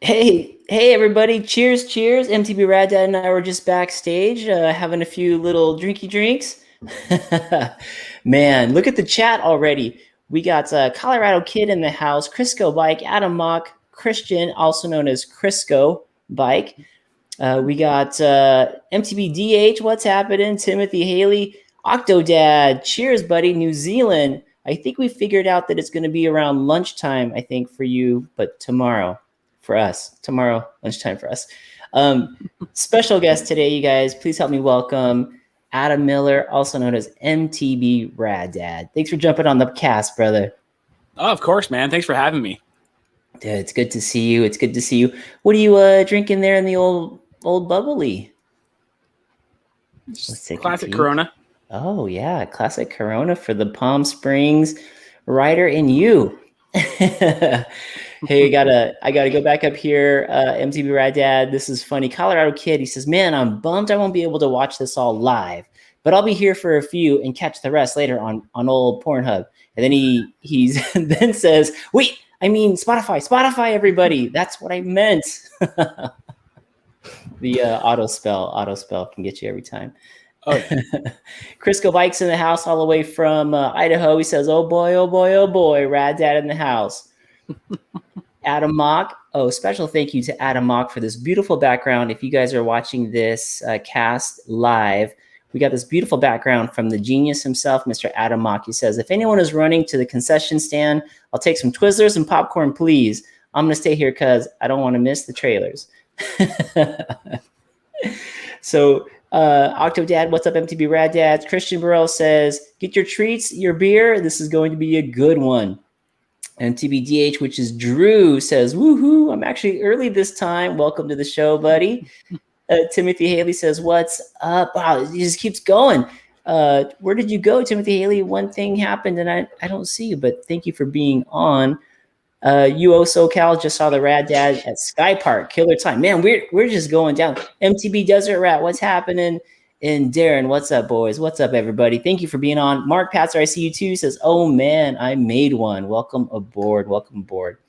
Hey, everybody! Cheers, cheers! MTB Rad Dad and I were just backstage, having a few little drinky drinks. Man, look at the chat already. We got Colorado Kid in the house, Crisco Bike, Adam Mock, Christian, also known as Crisco Bike. We got MTB DH, what's happening? Timothy Haley, Octodad, cheers, buddy! New Zealand. I think we figured out that it's going to be around lunchtime. I think for you, but tomorrow for us. Tomorrow, lunchtime for us. Special guest today, you guys. Please help me welcome Adam Miller, also known as MTB Rad Dad. Thanks for jumping on the cast, brother. Oh, of course, man. Thanks for having me. Dude, it's good to see you. It's good to see you. What are you drinking there in the old bubbly? Let's take classic Corona. Oh yeah, classic Corona for the Palm Springs rider in you. Hey, I gotta go back up here. MTB Rad Dad, this is funny. Colorado Kid, he says, "Man, I'm bummed I won't be able to watch this all live, but I'll be here for a few and catch the rest later on old Pornhub." And then he's then says, "Wait, I mean Spotify, everybody. That's what I meant." The auto spell can get you every time. Oh, yeah. Crisco Bike's in the house all the way from Idaho. He says, "Oh boy, oh boy, oh boy, Rad Dad in the house." Adam Mock. Oh, special thank you to Adam Mock for this beautiful background. If you guys are watching this cast live, we got this beautiful background from the genius himself, Mr. Adam Mock. He says, "If anyone is running to the concession stand, I'll take some Twizzlers and popcorn, please. I'm going to stay here because I don't want to miss the trailers." So, Octodad, what's up, MTB Rad Dads? Christian Burrell says, "Get your treats, your beer. This is going to be a good one." MTBDH, which is Drew, says, "Woohoo, I'm actually early this time. Welcome to the show, buddy." Timothy Haley says, "What's up?" Wow, it just keeps going. Where did you go, Timothy Haley? One thing happened and I don't see you, but thank you for being on. UO SoCal just saw the Rad Dad at Sky Park. Killer time. Man, we're just going down. MTB Desert Rat, what's happening? And Darren, what's up, boys? What's up, everybody? Thank you for being on. Mark Patzer, I see you too, says, "Oh man, I made one. Welcome aboard. Welcome aboard."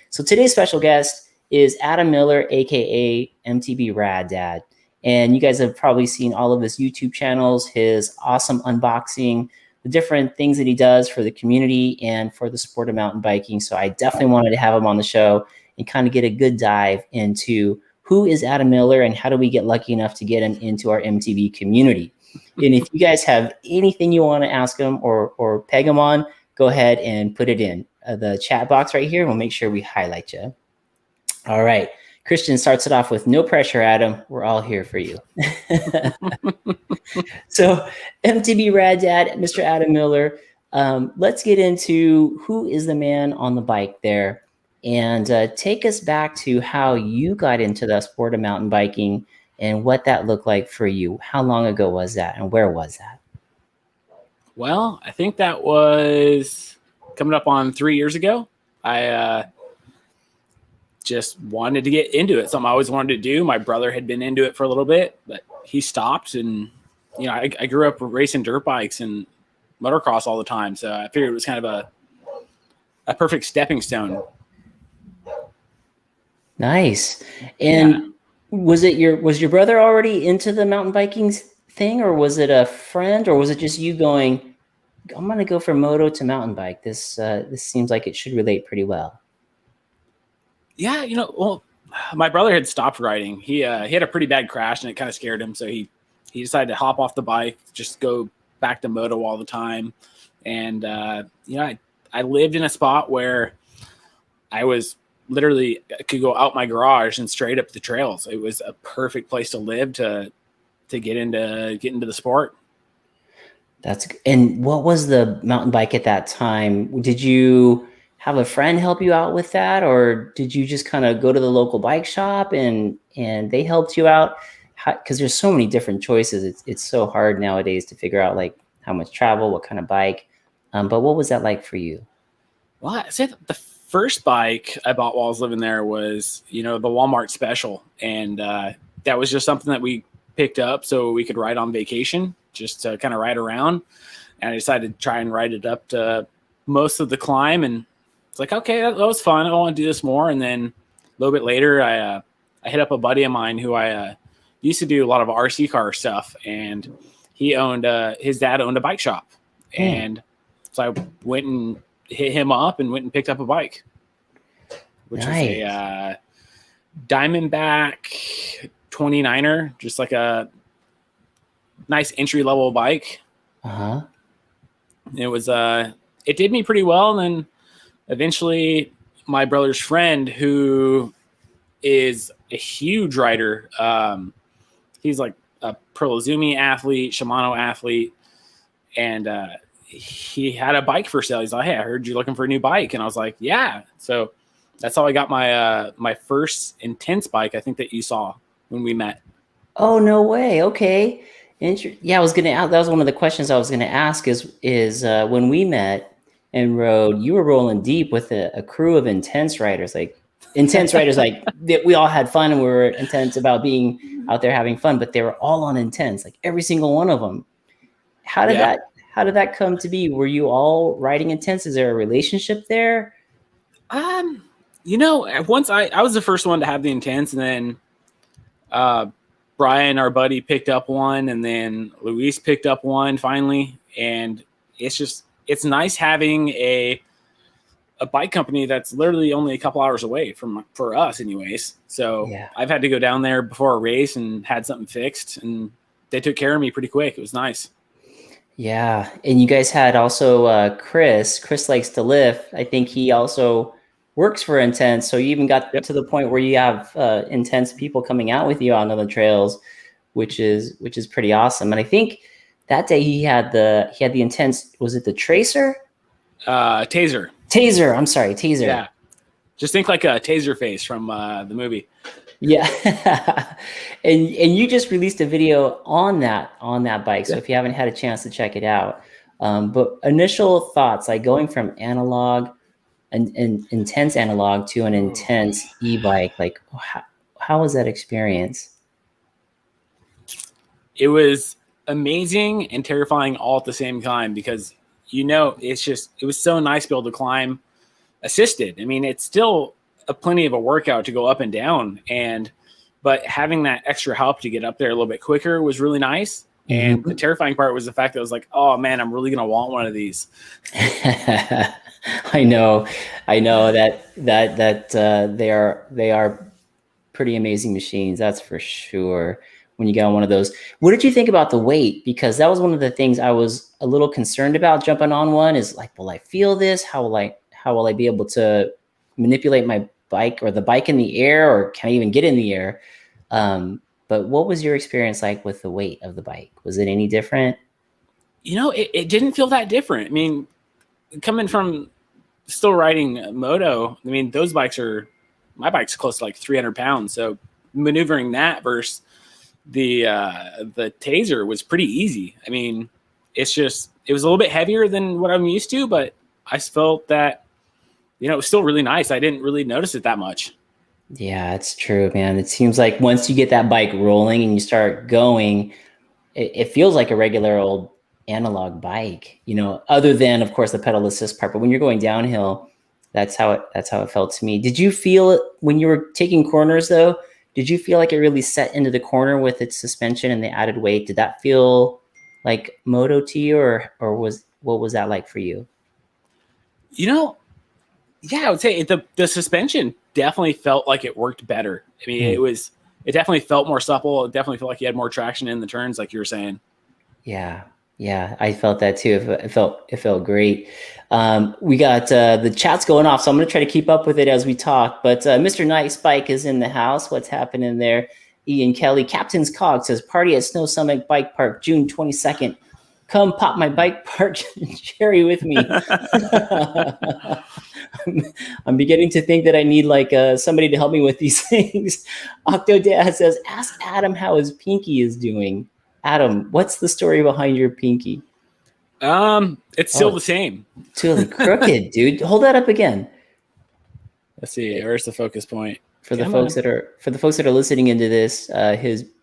So today's special guest is Adam Miller, aka MTB Rad Dad. And you guys have probably seen all of his YouTube channels, his awesome unboxing, the different things that he does for the community and for the sport of mountain biking. So I definitely wanted to have him on the show and kind of get a good dive into who is Adam Miller and how do we get lucky enough to get him into our MTB community. And if you guys have anything you want to ask him or peg him on, go ahead and put it in the chat box right here. And we'll make sure we highlight you. All right. Christian starts it off with, "No pressure, Adam. We're all here for you." So MTB Rad Dad, Mr. Adam Miller, let's get into who is the man on the bike there. And take us back to how you got into the sport of mountain biking and what that looked like for you. How long ago was that and where was that? Well, I think that was coming up on 3 years ago. I just wanted to get into it. Something I always wanted to do. My brother had been into it for a little bit, but he stopped. And, you know, I grew up racing dirt bikes and motocross all the time. So I figured it was kind of a perfect stepping stone. Nice. And was your brother already into the mountain biking thing, or was it a friend, or was it just you going, "I'm going to go from moto to mountain bike. This seems like it should relate pretty well"? Yeah, you know, well, my brother had stopped riding. He had a pretty bad crash and it kind of scared him, so he decided to hop off the bike, just go back to moto all the time. And you know, I lived in a spot where I could go out my garage and straight up the trails. It was a perfect place to live to get into the sport. And what was the mountain bike at that time? Did you have a friend help you out with that, or did you just kind of go to the local bike shop and they helped you out? Because there's so many different choices. It's so hard nowadays to figure out like how much travel, what kind of bike. But what was that like for you? Well, I say the first bike I bought while I was living there was, you know, the Walmart special. And that was just something that we picked up so we could ride on vacation, just to kind of ride around. And I decided to try and ride it up to most of the climb. And it's like, okay, that was fun. I want to do this more. And then little bit later, I hit up a buddy of mine who I used to do a lot of RC car stuff, and he owned his dad owned a bike shop, and so I went and hit him up and went and picked up a bike, which was a Diamondback 29er, just like a nice entry level bike. It was it did me pretty well, and then eventually my brother's friend, who is a huge rider, he's like a Pro Izumi athlete, Shimano athlete, and he had a bike for sale. He's like, "Hey, I heard you're looking for a new bike," and I was like, "Yeah." So that's how I got my my first intense bike, I think, that you saw when we met. Oh, no way. Okay. Yeah, I was gonna ask, that was one of the questions I was gonna ask is when we met and rode, you were rolling deep with a crew of intense riders, like that we all had fun and we were intense about being out there having fun, but they were all on intense, like every single one of them. How did that come to be? Were you all riding intense? Is there a relationship there? You know, once I was the first one to have the intense, and then Brian, our buddy, picked up one, and then Luis picked up one finally. And it's nice having a bike company that's literally only a couple hours away for us anyways. So I've had to go down there before a race and had something fixed, and they took care of me pretty quick. It was nice. Yeah. And you guys had also Chris likes to lift. I think he also works for Intense. So you even got to the point where you have intense people coming out with you on the trails, which is pretty awesome. And I think that day he had the Intense, was it the Tracer? Taser. I'm sorry, Taser. Yeah. Just think like a Taserface from the movie. Yeah. and you just released a video on that bike. So if you haven't had a chance to check it out, but initial thoughts, like going from analog and intense analog to an intense e-bike, like how was that experience? It was amazing and terrifying all at the same time, because it was so nice to be able to climb assisted. I mean, it's still plenty of a workout to go up and down, but having that extra help to get up there a little bit quicker was really nice. And the terrifying part was the fact that I was like, oh man, I'm really gonna want one of these. I know that they are pretty amazing machines, that's for sure. When you get on one of those, what did you think about the weight? Because that was one of the things I was a little concerned about jumping on one, is like, will I feel this? How will I be able to manipulate my bike or the bike in the air, or can I even get in the air? But what was your experience like with the weight of the bike? Was it any different? It didn't feel that different. I mean, coming from still riding Moto, I mean, my bike's close to like 300 pounds. So maneuvering that versus the Taser was pretty easy. I mean, it was a little bit heavier than what I'm used to, but I felt that, it was still really nice. I didn't really notice it that much. Yeah, it's true, man. It seems like once you get that bike rolling and you start going, it feels like a regular old analog bike, other than, of course, the pedal assist part. But when you're going downhill, that's how it felt to me. Did you feel it when you were taking corners, though? Did you feel like it really set into the corner with its suspension and the added weight? Did that feel like Moto to you, or what was that like for you? Yeah, I would say the suspension definitely felt like it worked better. I mean, it definitely felt more supple. It definitely felt like you had more traction in the turns, like you were saying. Yeah, I felt that too. It felt great. We got the chat's going off, so I'm going to try to keep up with it as we talk. But Mr. Nice Bike is in the house. What's happening there? Ian Kelly, Captain's Cog says, party at Snow Summit Bike Park, June 22nd. Come pop my bike park cherry with me. I'm beginning to think that I need somebody to help me with these things. Octodad says, ask Adam how his pinky is doing. Adam, what's the story behind your pinky? It's still the same. Totally crooked, dude. Hold that up again. Let's see. Where's the focus point? For the folks that are listening into this,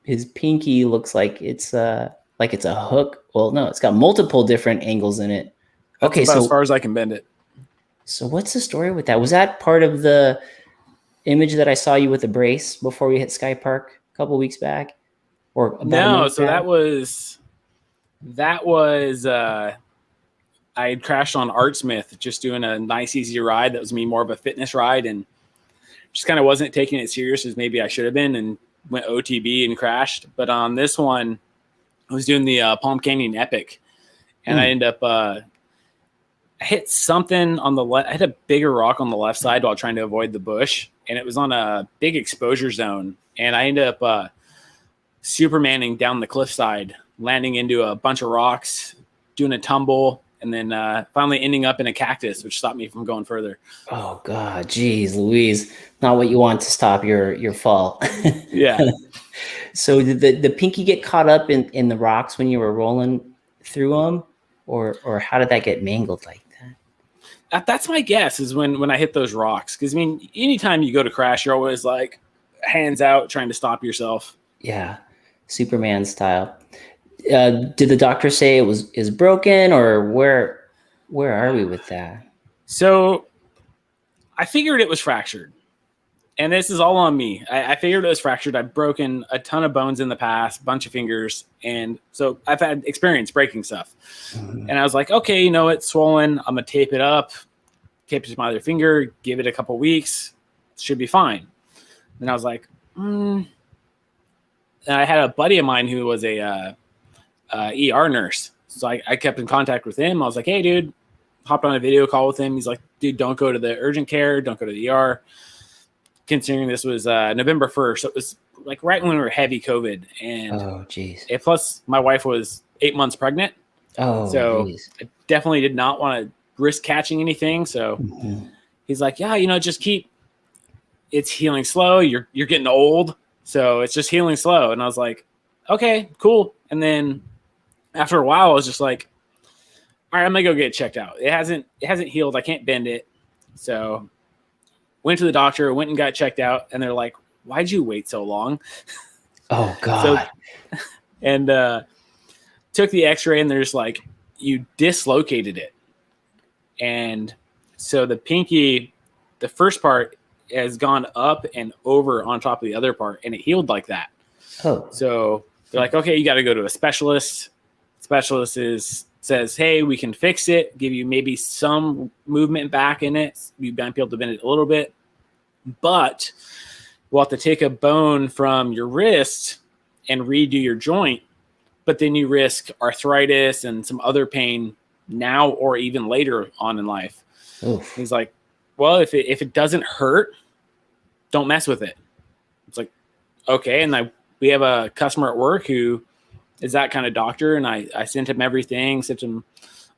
his pinky looks like it's a hook. Well, no, it's got multiple different angles in it. That's about as far as I can bend it. So what's the story with that? Was that part of the image that I saw you with a brace before we hit Sky Park a couple weeks back, or about a No, month so back? that was I had crashed on Artsmith, just doing a nice easy ride. That was me more of a fitness ride, and just kind of wasn't taking it serious as maybe I should have been, and went OTB and crashed. But on this one, I was doing the Palm Canyon Epic, and I ended up I hit something on the left. I hit a bigger rock on the left side while trying to avoid the bush, and it was on a big exposure zone. And I ended up Supermaning down the cliffside, landing into a bunch of rocks, doing a tumble, and then finally ending up in a cactus, which stopped me from going further. Oh God, geez, Louise, not what you want to stop your fall. Yeah. So did the pinky get caught up in the rocks when you were rolling through them, or how did that get mangled like that? That's my guess, is when I hit those rocks. Because I mean, anytime you go to crash, you're always like hands out trying to stop yourself. Yeah, Superman style. Did the doctor say it is broken, or where are we with that? So I figured it was fractured. And this is all on me. I figured it was fractured. I've broken a ton of bones in the past, bunch of fingers. And so I've had experience breaking stuff. And I was like, okay, it's swollen. I'm going to tape it up, tape it to my other finger, give it a couple weeks. Should be fine. And I was like, And I had a buddy of mine who was a ER nurse. So I kept in contact with him. I was like, hey, dude, hopped on a video call with him. He's like, dude, don't go to the urgent care. Don't go to the ER. Considering this was November 1st. So it was like right when we were heavy COVID. And oh, geez. Plus, my wife was 8 months pregnant. Oh, so geez. I definitely did not want to risk catching anything. So he's like, yeah, just keep, it's healing slow. You're getting old. So it's just healing slow. And I was like, okay, cool. And then after a while, I was just like, all right, I'm going to go get it checked out. It hasn't healed. I can't bend it. So went to the doctor, went and got checked out, and they're like, why'd you wait so long? Oh, God. And took the x-ray, and they're just like, you dislocated it. And so the pinky, the first part has gone up and over on top of the other part, and it healed like that. Oh. So they're like, okay, you got to go to a specialist. Specialist says, hey, we can fix it, give you maybe some movement back in it. You might be able to bend it a little bit, but we'll have to take a bone from your wrist and redo your joint. But then you risk arthritis and some other pain now or even later on in life. Oof. He's like, well, if it doesn't hurt, don't mess with it. It's like, okay. And we have a customer at work who is that kind of doctor, and I sent him everything, sent him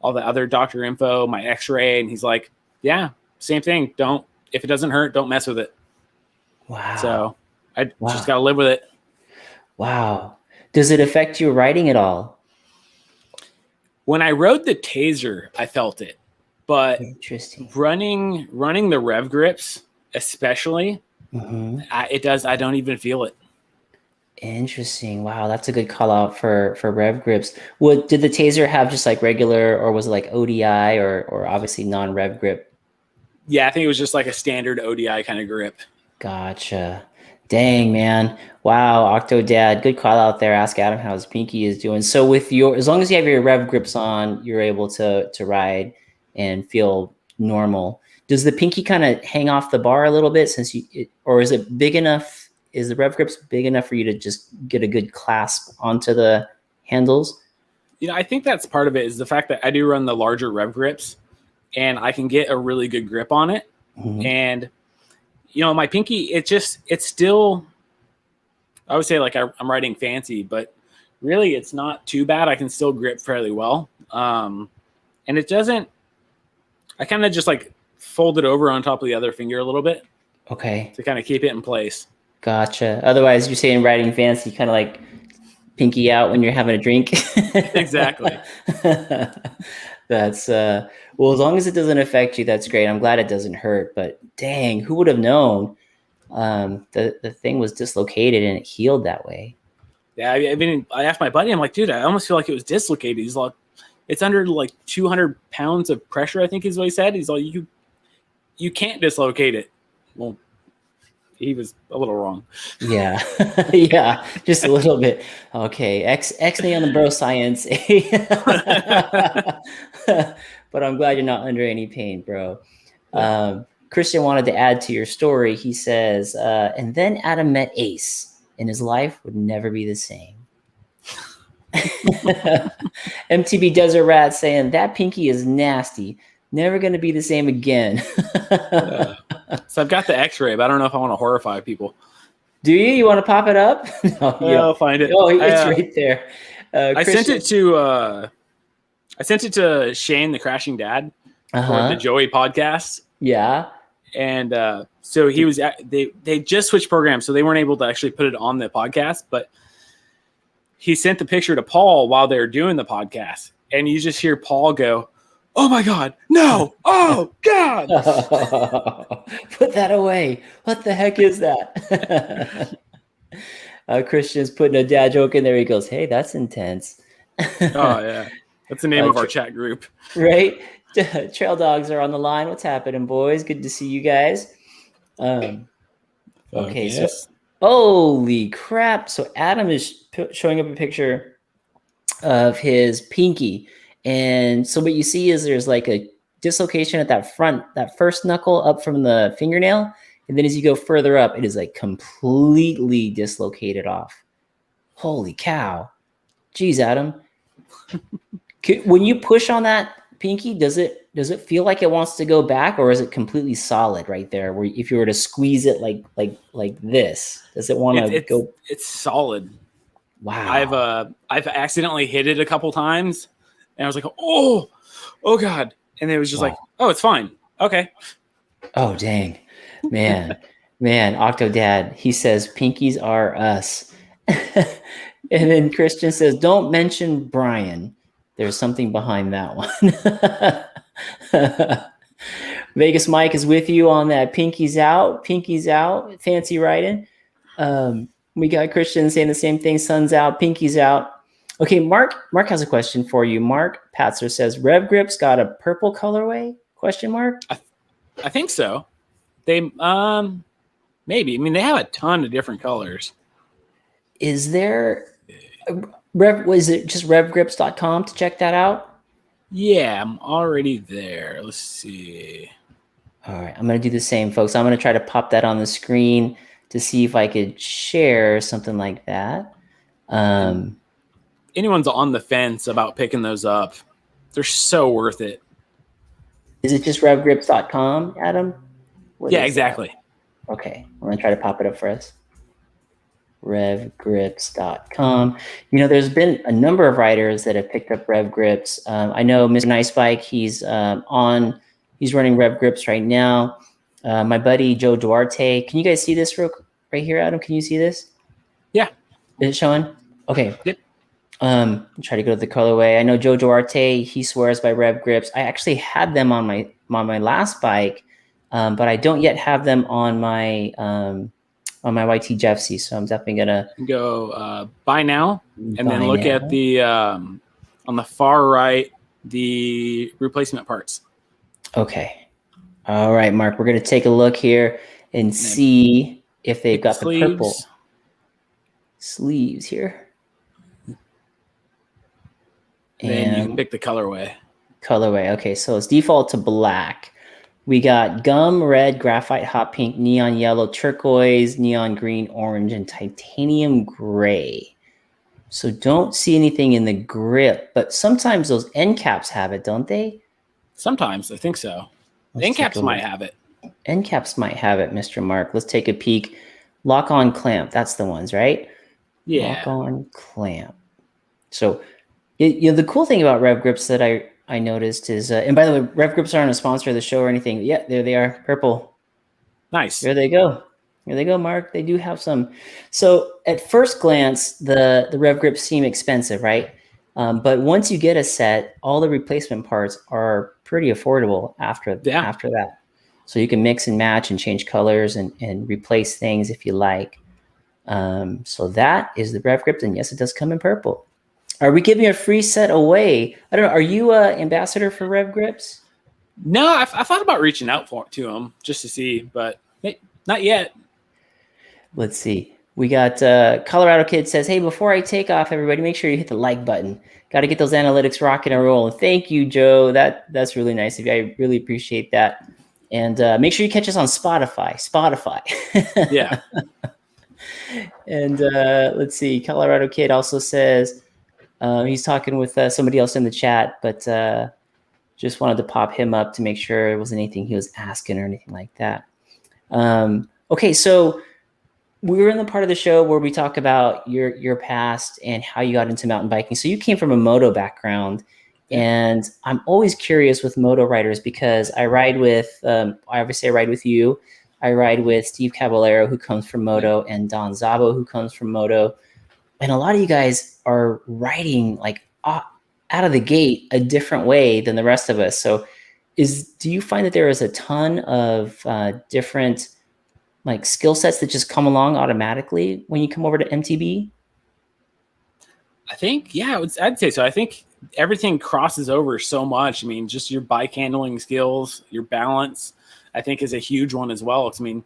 all the other doctor info, my x-ray, and he's like, yeah, same thing. If it doesn't hurt, don't mess with it. Wow. So I just got to live with it. Wow. Does it affect your riding at all? When I rode the Taser, I felt it, but interesting. Running the rev grips, especially, it does. I don't even feel it. Interesting. Wow, that's a good call out for rev grips. Did the Taser have just like regular, or was it like ODI or obviously non-rev grip? Yeah, I think it was just like a standard ODI kind of grip. Gotcha. Dang, man. Wow, Octo Dad, good call out there. Ask Adam how his pinky is doing. So as long as you have your rev grips on, you're able to ride and feel normal. Does the pinky kind of hang off the bar a little bit or is it big enough? Is the rev grips big enough for you to just get a good clasp onto the handles? I think that's part of it, is the fact that I do run the larger rev grips, and I can get a really good grip on it. And, my pinky, it's still, I would say like I'm riding fancy, but really it's not too bad. I can still grip fairly well. And it doesn't, I kind of just like fold it over on top of the other finger a little bit. Okay. To kind of keep it in place. Gotcha. Otherwise, you're saying riding fancy, kind of like pinky out when you're having a drink. Exactly. That's well, as long as it doesn't affect you, that's great. I'm glad it doesn't hurt. But dang, who would have known the thing was dislocated and it healed that way? Yeah, I asked my buddy. I'm like, dude, I almost feel like it was dislocated. He's like, it's under like 200 pounds of pressure, I think is what he said. He's like, you can't dislocate it. Well, he was a little wrong. Yeah, yeah, just a little bit. Okay, X-nay on the bro science. But I'm glad you're not under any pain, bro. Christian wanted to add to your story. He says, and then Adam met Ace, and his life would never be the same. MTB Desert Rat saying that pinky is nasty. Never going to be the same again. So I've got the X-ray, but I don't know if I want to horrify people. Do you? You want to pop it up? No, I'll find it. Oh, it's right there. I sent it to Shane, the Crashing Dad, for the Joey podcast. Yeah. And so he was they just switched programs, so they weren't able to actually put it on the podcast, but he sent the picture to Paul while they were doing the podcast, and you just hear Paul go, "Oh my God, no! Oh God!" Put that away. What the heck is that? Christian's putting a dad joke in there. He goes, "Hey, that's intense." Oh yeah, that's the name of our chat group, right? Trail dogs are on the line. What's happening, boys? Good to see you guys. Okay, so holy crap! So Adam is showing up a picture of his pinky, and so what you see is there's like a dislocation at that first knuckle up from the fingernail, and then as you go further up, it is like completely dislocated off. Holy cow! Geez, Adam, when you push on that pinky, does it feel like it wants to go back, or is it completely solid right there? Where if you were to squeeze it like this, does it want to go? It's solid. Wow. I've accidentally hit it a couple times, and I was like, oh God, and it was just like, oh, it's fine. Okay. Oh dang, man, Octo Dad. He says pinkies are us, and then Christian says, don't mention Brian. There's something behind that one. Vegas Mike is with you on that. Pinkies out. Fancy writing. We got Christian saying the same thing. Sun's out. Pinkies out. Okay, Mark has a question for you. Mark Patzer says, Rev Grip's got a purple colorway? Question mark. I think so. They maybe. I mean, they have a ton of different colors. Is there? Was it just revgrips.com to check that out? Yeah, I'm already there. Let's see. All right, I'm going to do the same, folks. I'm going to try to pop that on the screen to see if I could share something like that. Anyone's on the fence about picking those up, they're so worth it. Is it just revgrips.com, Adam? Yeah, exactly. That? Okay, I'm going to try to pop it up for us. revgrips.com. You know, there's been a number of riders that have picked up Rev Grips. I know Mr. Nicebike, he's running Rev Grips right now. My buddy Joe Duarte. Can you guys see this right here, Adam? Can you see this? Yeah. Is it showing? Okay. Yep. Try to go to the colorway. I know Joe Duarte, he swears by Rev Grips. I actually had them on my last bike, but I don't yet have them on my YT Jeffsy, so I'm definitely gonna go buy now, and then look at the on the far right, the replacement parts. Okay, all right, Mark. We're gonna take a look here and see if they've got the purple sleeves here. And you can pick the colorway. Okay, so it's default to black. We got gum, red, graphite, hot pink, neon yellow, turquoise, neon green, orange, and titanium gray. So don't see anything in the grip, but sometimes those end caps have it, don't they? Sometimes, I think so. End caps might have it. End caps might have it, Mr. Mark. Let's take a peek. Lock on clamp. That's the ones, right? Yeah. Lock on clamp. So, the cool thing about Rev Grips that I noticed is, and by the way, Rev Grips aren't a sponsor of the show or anything. Yeah, there they are, purple. Nice. There they go. There they go, Mark. They do have some. So at first glance, the Rev Grips seem expensive, right? But once you get a set, all the replacement parts are pretty affordable after that. So you can mix and match and change colors and replace things if you like. So that is the Rev Grips, and yes, it does come in purple. Are we giving a free set away? I don't know. Are you an ambassador for Rev Grips? No, I thought about reaching out to them just to see, but not yet. Let's see. We got Colorado Kid says, hey, before I take off, everybody, make sure you hit the like button. Got to get those analytics rocking and rolling. Thank you, Joe. That's really nice of you. I really appreciate that. And make sure you catch us on Spotify. Yeah. And let's see. Colorado Kid also says he's talking with somebody else in the chat, but just wanted to pop him up to make sure it wasn't anything he was asking or anything like that. Okay, so we're in the part of the show where we talk about your past and how you got into mountain biking. So you came from a moto background, and I'm always curious with moto riders because I ride with, obviously I ride with you. I ride with Steve Caballero, who comes from Moto, and Don Zabo, who comes from Moto. And a lot of you guys are riding like out of the gate a different way than the rest of us. So do you find that there is a ton of different like skill sets that just come along automatically when you come over to MTB? I think, yeah, I'd say so. I think everything crosses over so much. I mean, just your bike handling skills, your balance, I think is a huge one as well. I mean,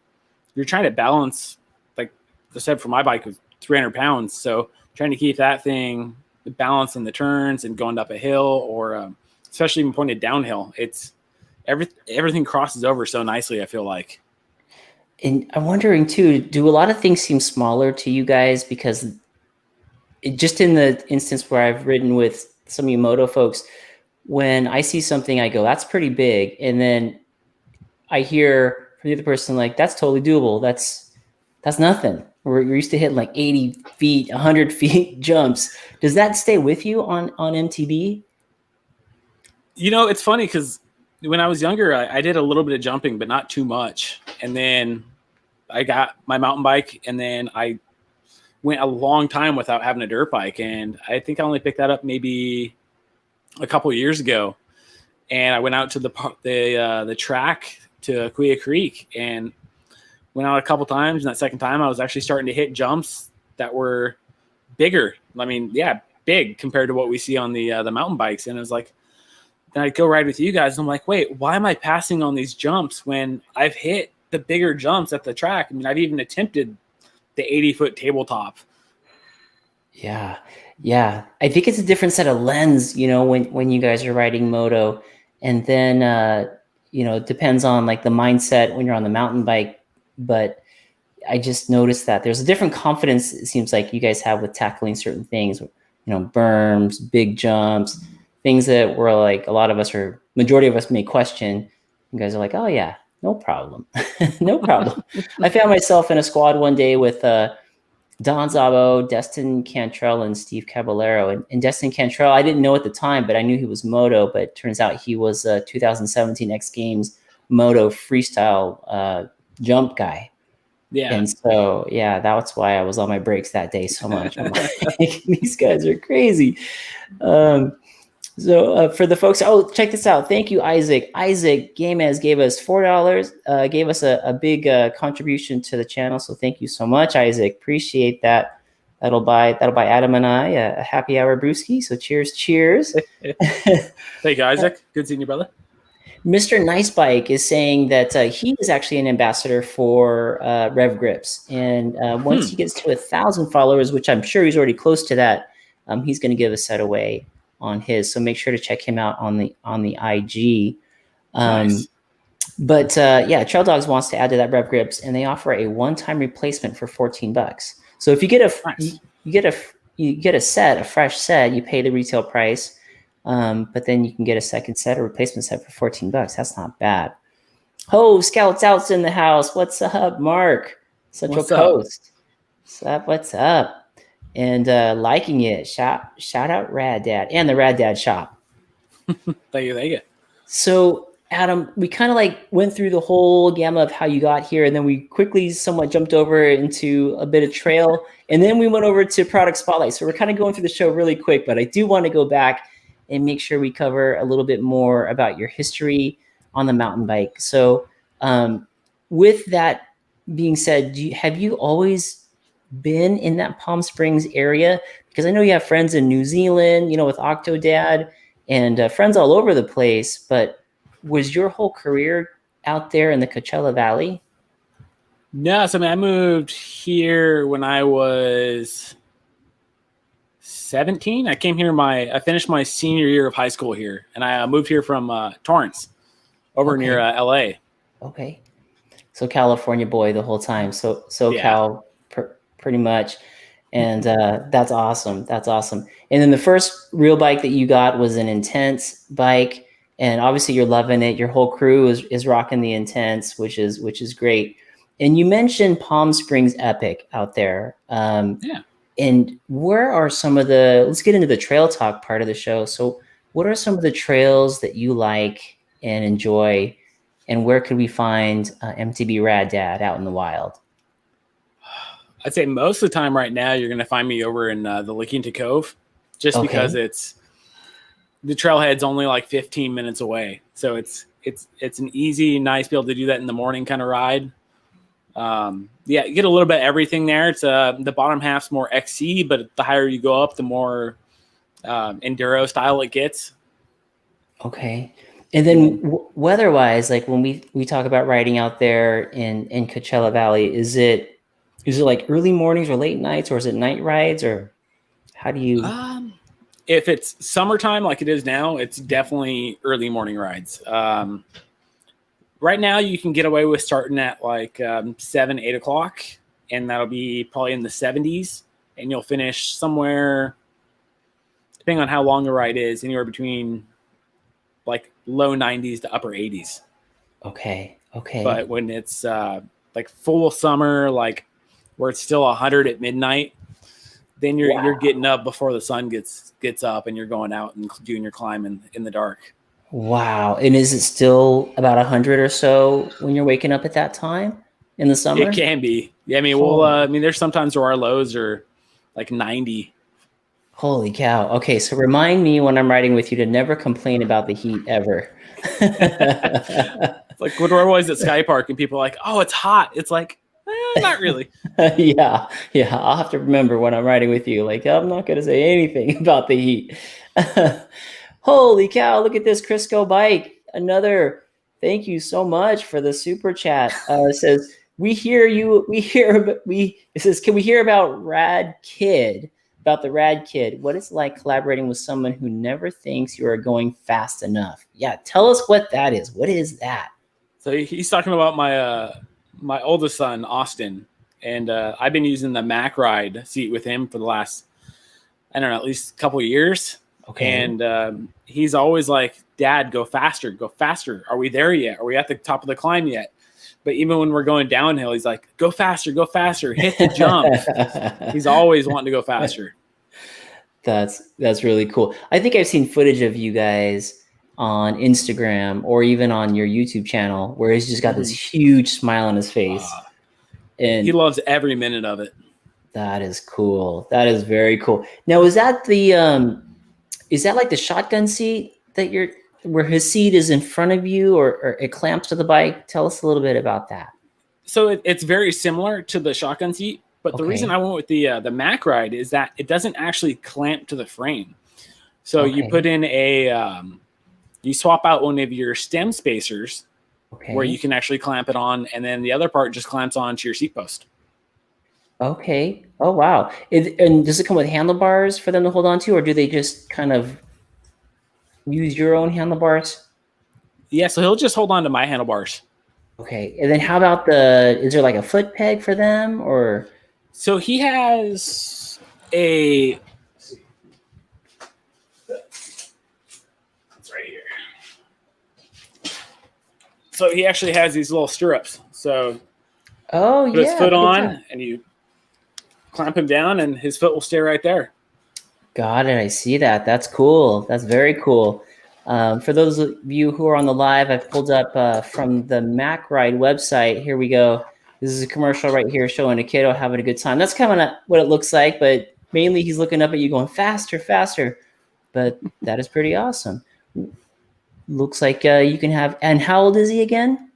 you're trying to balance, like I said, for my bike was 300 pounds. So trying to keep that thing balanced in the turns and going up a hill or especially even pointed downhill. It's everything crosses over so nicely, I feel like. And I'm wondering too, do a lot of things seem smaller to you guys? Because just in the instance where I've ridden with some of you moto folks, when I see something, I go, that's pretty big. And then I hear from the other person, like, that's totally doable. That's nothing. We're used to hitting like 80 feet, 100 feet jumps. Does that stay with you on MTB? You know, it's funny because when I was younger, I did a little bit of jumping, but not too much. And then I got my mountain bike, and then I went a long time without having a dirt bike. And I think I only picked that up maybe a couple of years ago. And I went out to the track to Aquia Creek and went out a couple times. And that second time, I was actually starting to hit jumps that were bigger. I mean, yeah, big compared to what we see on the mountain bikes. And it was like, then I'd go ride with you guys, and I'm like, wait, why am I passing on these jumps when I've hit the bigger jumps at the track? I mean, I've even attempted the 80-foot tabletop. Yeah. I think it's a different set of lens, you know, when you guys are riding moto. And then, you know, it depends on like the mindset when you're on the mountain bike. But I just noticed that there's a different confidence, it seems like you guys have with tackling certain things, you know, berms, big jumps, things that were like a lot of us or majority of us may question. You guys are like, oh yeah, no problem. No problem. I found myself in a squad one day with Don Zabo, Destin Cantrell, and Steve Caballero. And Destin Cantrell, I didn't know at the time, but I knew he was Moto, but it turns out he was a 2017 X Games Moto freestyle jump guy. Yeah. And so, yeah, that's why I was on my brakes that day so much. I'm like, these guys are crazy. So for the folks, check this out. Thank you, Isaac. Isaac Gamez gave us $4, gave us a big contribution to the channel. So thank you so much, Isaac. Appreciate that. That'll buy Adam and I a happy hour brewski. So cheers. Thank you, Isaac. Good seeing you, brother. Mr. Nice Bike is saying that he is actually an ambassador for Rev Grips. And once he gets to 1,000 followers, which I'm sure he's already close to that, he's going to give a set away on his. So make sure to check him out on the IG. Nice. But yeah, Trail Dogs wants to add to that Rev Grips, and they offer a one-time replacement for $14. So if you get you get a fresh set, you pay the retail price. But then you can get a second set, a replacement set for $14. That's not bad. Oh, Scouts Out's in the house. What's up, Mark? Central Coast. What's up? And liking it. Shout out Rad Dad and the Rad Dad shop. Thank you. So, Adam, we kind of like went through the whole gamut of how you got here, and then we quickly somewhat jumped over into a bit of trail, and then we went over to product spotlight. So we're kind of going through the show really quick, but I do want to go back and make sure we cover a little bit more about your history on the mountain bike. So with that being said, have you always been in that Palm Springs area? Because I know you have friends in New Zealand, you know, with Octodad and friends all over the place, but was your whole career out there in the Coachella Valley? No, so I mean, I moved here when I was 17. I came here I finished my senior year of high school here, and I moved here from Torrance, over Okay. near LA. Okay. So California boy the whole time. So Yeah. SoCal pretty much. And that's awesome. That's awesome. And then the first real bike that you got was an Intense bike, and obviously you're loving it. Your whole crew is rocking the Intense, which is great. And you mentioned Palm Springs Epic out there. Yeah. And where are some of let's get into the trail talk part of the show. So what are some of the trails that you like and enjoy, and where could we find MTB Rad Dad out in the wild? I'd say most of the time right now you're going to find me over in the La Quinta Cove, just because the trailhead's only like 15 minutes away. So it's an easy, nice to be able to do that in the morning kind of ride. Yeah, you get a little bit of everything there. It's the bottom half's more XC, but the higher you go up, the more enduro style it gets. Okay. And then weather-wise, like when we talk about riding out there in Coachella Valley, is it like early mornings or late nights, or is it night rides, or how do you? If it's summertime like it is now, it's definitely early morning rides. Right now you can get away with starting at like 7, 8 o'clock, and that'll be probably in the 70s, and you'll finish somewhere, depending on how long the ride is, anywhere between like low 90s to upper 80s. Okay. But when it's like full summer, like where it's still 100 at midnight, then you're getting up before the sun gets up, and you're going out and doing your climb in the dark. Wow. And is it still about 100 or so when you're waking up at that time in the summer? It can be. Yeah, I mean, there's sometimes where our lows are like 90. Holy cow. Okay, so remind me when I'm riding with you to never complain about the heat ever. Like when we're always at Sky Park and people are like, "Oh, it's hot." It's like, not really. Yeah. I'll have to remember when I'm riding with you. Like, I'm not going to say anything about the heat. Holy cow, look at this Crisco bike. Another, thank you so much for the super chat. It says, it says, can we hear about the Rad Kid? What it's like collaborating with someone who never thinks you are going fast enough. Yeah, tell us what that is. What is that? So he's talking about my oldest son, Austin. And I've been using the Mac Ride seat with him for the last, I don't know, at least a couple of years. Okay. And he's always like, "Dad, go faster, go faster. Are we there yet? Are we at the top of the climb yet?" But even when we're going downhill, he's like, go faster, hit the jump." He's always wanting to go faster. That's really cool. I think I've seen footage of you guys on Instagram or even on your YouTube channel where he's just got this huge smile on his face. And he loves every minute of it. That is cool. That is very cool. Now, is that is that like the shotgun seat that where his seat is in front of you, or it clamps to the bike? Tell us a little bit about that. So it's very similar to the shotgun seat, but the reason I went with the Mac Ride is that it doesn't actually clamp to the frame. So you put in you swap out one of your stem spacers where you can actually clamp it on, and then the other part just clamps onto your seat post. Okay. Oh, wow. And does it come with handlebars for them to hold on to, or do they just kind of use your own handlebars? Yeah, so he'll just hold on to my handlebars. Okay. And then how about is there like a foot peg for them, or? So he has it's right here. So he actually has these little stirrups. So put his foot on, and you clamp him down, and his foot will stay right there. Got it. I see that. That's cool. That's very cool. For those of you who are on the live, I've pulled up from the Mac Ride website. Here we go. This is a commercial right here showing a kiddo having a good time. That's kind of what it looks like, but mainly he's looking up at you going faster, faster. But that is pretty awesome. Looks like you can have. And how old is he again?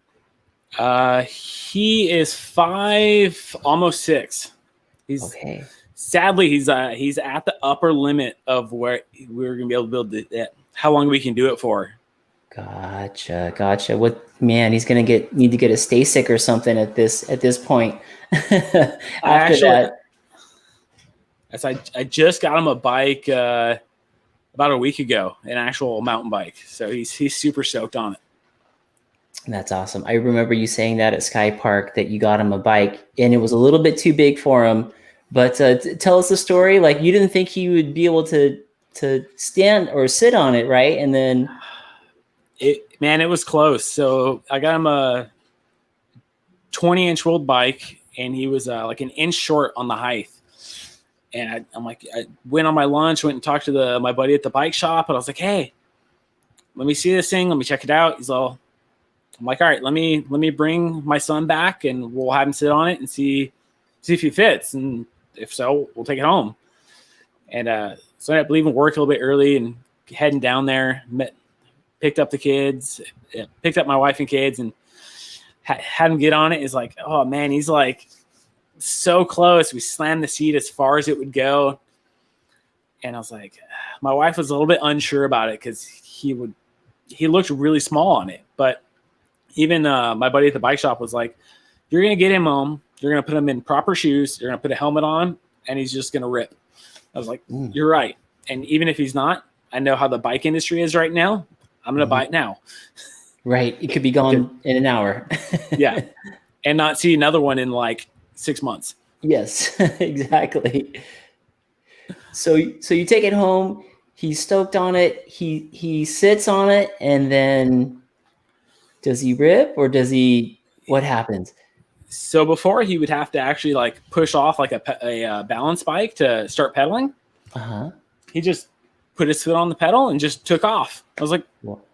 He is 5, almost 6. Sadly, he's at the upper limit of where we're gonna be able to build how long we can do it for. Gotcha. What, man? He's gonna need to get a stay sick or something at this point. I After actually, that, as I just got him a bike about a week ago, an actual mountain bike. So he's super stoked on it. that's awesome. I remember you saying that at Sky Park that you got him a bike and it was a little bit too big for him. But tell us the story. Like, you didn't think he would be able to stand or sit on it, right? And then It was close. So I got him a 20-inch road bike, and he was like an inch short on the height. And I'm like, I went on my lunch, went and talked to my buddy at the bike shop, and I was like, hey, let me see this thing, let me check it out. I'm like, all right, let me bring my son back, and we'll have him sit on it and see if he fits, and if so, we'll take it home. And so I ended up leaving work a little bit early and heading down there, picked up the kids, picked up my wife and kids, and had him get on it. Is like, oh man, he's like so close. We slammed the seat as far as it would go, and I was like, my wife was a little bit unsure about it because he looked really small on it. But even my buddy at the bike shop was like, you're gonna get him home, you're gonna put him in proper shoes, you're gonna put a helmet on, and he's just gonna rip. I was like, you're right. And even if he's not, I know how the bike industry is right now. I'm gonna buy it now. Right, it could be gone in an hour. Yeah, and not see another one in like 6 months. Yes, exactly. So you take it home. He's stoked on it. He sits on it, and then does he rip or does he? What happens? So before, he would have to actually like push off like a balance bike to start pedaling. He just put his foot on the pedal and just took off. I was like,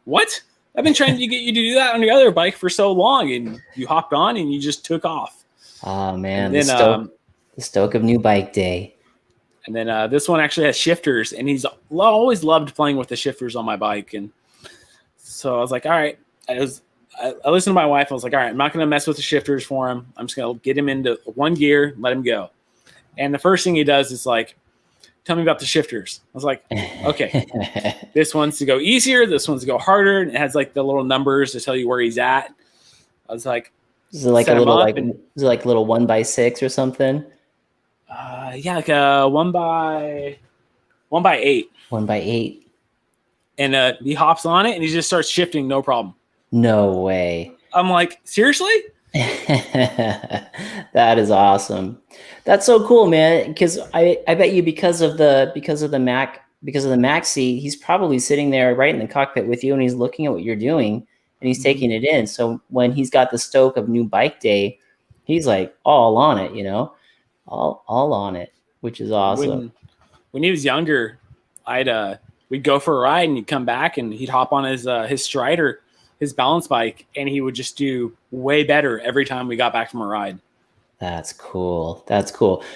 what? I've been trying to get you to do that on the other bike for so long, and you hopped on and you just took off. Oh man, then, the stoke of new bike day. And then this one actually has shifters, and he's always loved playing with the shifters on my bike. And so I was like, all right. I listened to my wife. I was like, all right, I'm not going to mess with the shifters for him. I'm just going to get him into one gear, let him go. And the first thing he does is like, tell me about the shifters. I was like, okay, this one's to go easier. This one's to go harder. And it has like the little numbers to tell you where he's at. I was like, is it like a little is it like a little 1x6 or something? Yeah, like a 1x8. 1x8. And he hops on it and he just starts shifting, no problem. No way. I'm like, seriously? That is awesome. That's so cool, man. Because I bet you because of the Maxi, he's probably sitting there right in the cockpit with you, and he's looking at what you're doing, and he's taking it in. So when he's got the stoke of new bike day, he's like all on it, all on it, which is awesome. When he was younger, we'd go for a ride, and he'd come back and he'd hop on his Strider, his balance bike, and he would just do way better every time we got back from a ride. That's cool.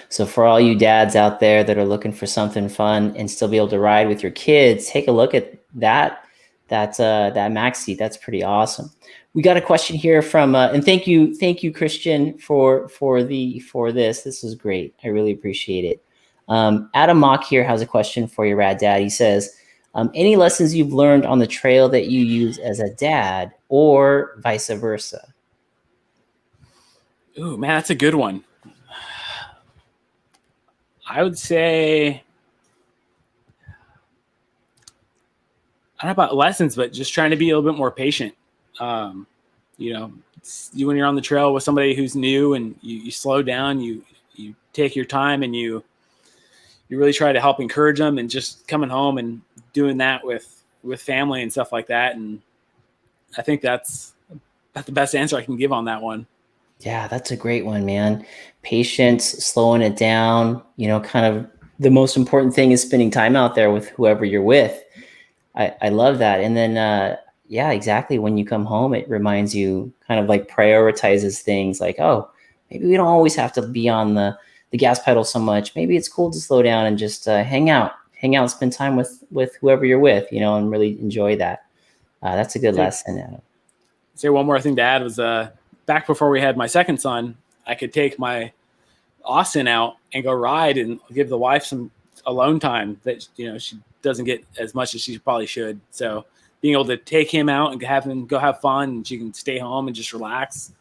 So for all you dads out there that are looking for something fun and still be able to ride with your kids, take a look at that Maxi. That's pretty awesome. We got a question here from and thank you Christian for this. This is great. I really appreciate it. Adam Mock here has a question for you, Rad Dad. He says, any lessons you've learned on the trail that you use as a dad or vice versa? Ooh, man, that's a good one. I would say, I don't know about lessons, but just trying to be a little bit more patient. When you're on the trail with somebody who's new, and you slow down, you take your time, and you really try to help encourage them, and just coming home and doing that with family and stuff like that. And I think that's the best answer I can give on that one. Yeah, that's a great one, man. Patience, slowing it down, kind of the most important thing is spending time out there with whoever you're with. I love that. And then, yeah, exactly. When you come home, it reminds you, kind of like prioritizes things like, oh, maybe we don't always have to be on the gas pedal so much. Maybe it's cool to slow down and just hang out, spend time with whoever you're with, and really enjoy that. That's a good lesson, Adam. Say one more thing to add was, back before we had my second son, I could take my Austin out and go ride and give the wife some alone time that, she doesn't get as much as she probably should. So being able to take him out and have him go have fun, and she can stay home and just relax.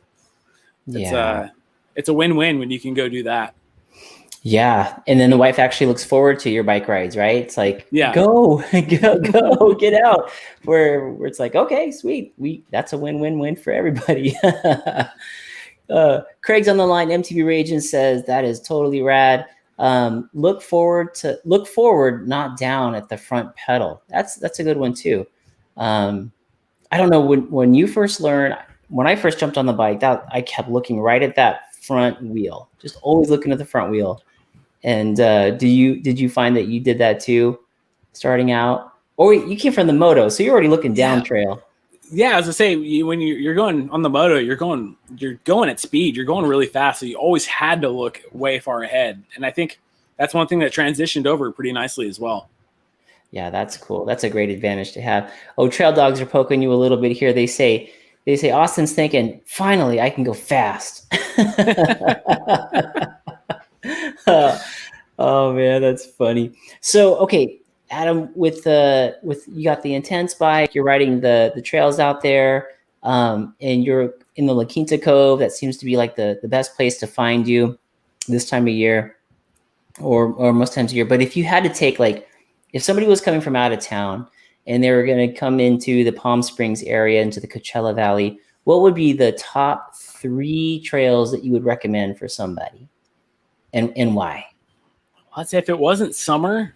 It's a win-win when you can go do that. Yeah. And then the wife actually looks forward to your bike rides, right? It's like, Yeah. go, get out. Where it's like, okay, sweet. That's a win-win-win for everybody. Craig's on the line. MTB Raging says that is totally rad. Look forward, not down at the front pedal. That's a good one too. I don't know when you first learned, when I first jumped on the bike, that I kept looking right at that front wheel, just always looking at the front wheel. And did you find that you did that too, starting out? Or you came from the Moto, so you're already looking down trail. Yeah, as I say, when you're going on the Moto, you're going at speed. You're going really fast, so you always had to look way far ahead. And I think that's one thing that transitioned over pretty nicely as well. Yeah, that's cool. That's a great advantage to have. Oh, Trail Dogs are poking you a little bit here. They say Austin's thinking, finally, I can go fast. Oh man, that's funny. So, okay, Adam, with you got the Intense bike, you're riding the trails out there, and you're in the La Quinta Cove. That seems to be like the best place to find you this time of year, or most times of year. But if you had to take, like, if somebody was coming from out of town and they were going to come into the Palm Springs area, into the Coachella Valley, what would be the top 3 trails that you would recommend for somebody, and why? I'd say if it wasn't summer,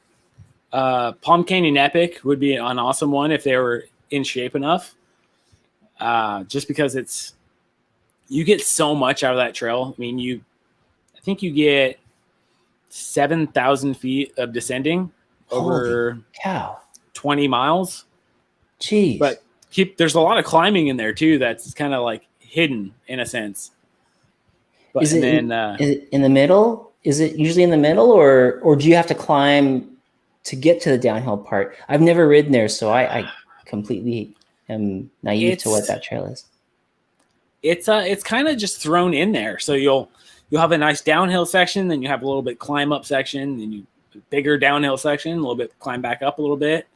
Palm Canyon Epic would be an awesome one if they were in shape enough. Just because you get so much out of that trail. I mean, I think you get 7,000 feet of descending over 20 miles. Jeez. But there's a lot of climbing in there too. That's kind of like hidden in a sense. But is it in the middle? Is it usually in the middle, or do you have to climb to get to the downhill part? I've never ridden there, so I completely am naive to what that trail is. It's kind of just thrown in there. So you'll have a nice downhill section, then you have a little bit climb up section, then you bigger downhill section, a little bit climb back up a little bit.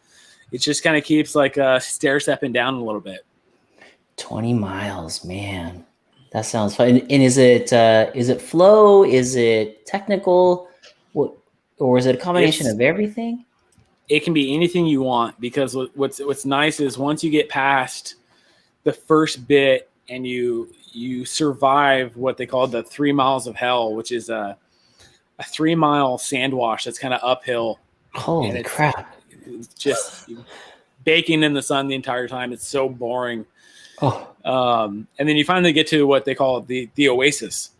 It just kind of keeps like stair stepping down a little bit. 20 miles, man. That sounds fun. And is it flow? Is it technical? Or is it a combination of everything? It can be anything you want, because what's nice is once you get past the first bit and you survive what they call the 3 miles of hell, which is a 3 mile sand wash that's kind of uphill. Holy crap. It's just baking in the sun the entire time. It's so boring. Oh. And then you finally get to what they call the Oasis.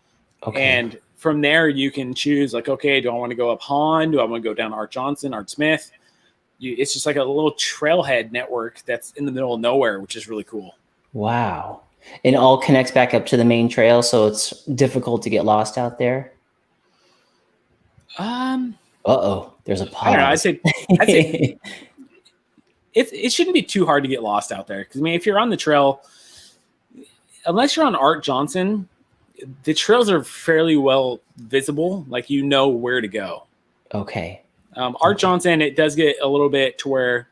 Okay. And from there you can choose, like, okay, do I want to go up Hahn? Do I want to go down Art Johnson, Art Smith? It's just like a little trailhead network that's in the middle of nowhere, which is really cool. Wow. And it all connects back up to the main trail, so it's difficult to get lost out there? There's a pause. I don't know. I'd say it shouldn't be too hard to get lost out there. Because, I mean, if you're on the trail, unless you're on Art Johnson, the trails are fairly well visible. Like, you know where to go. Okay. Art Johnson, it does get a little bit to where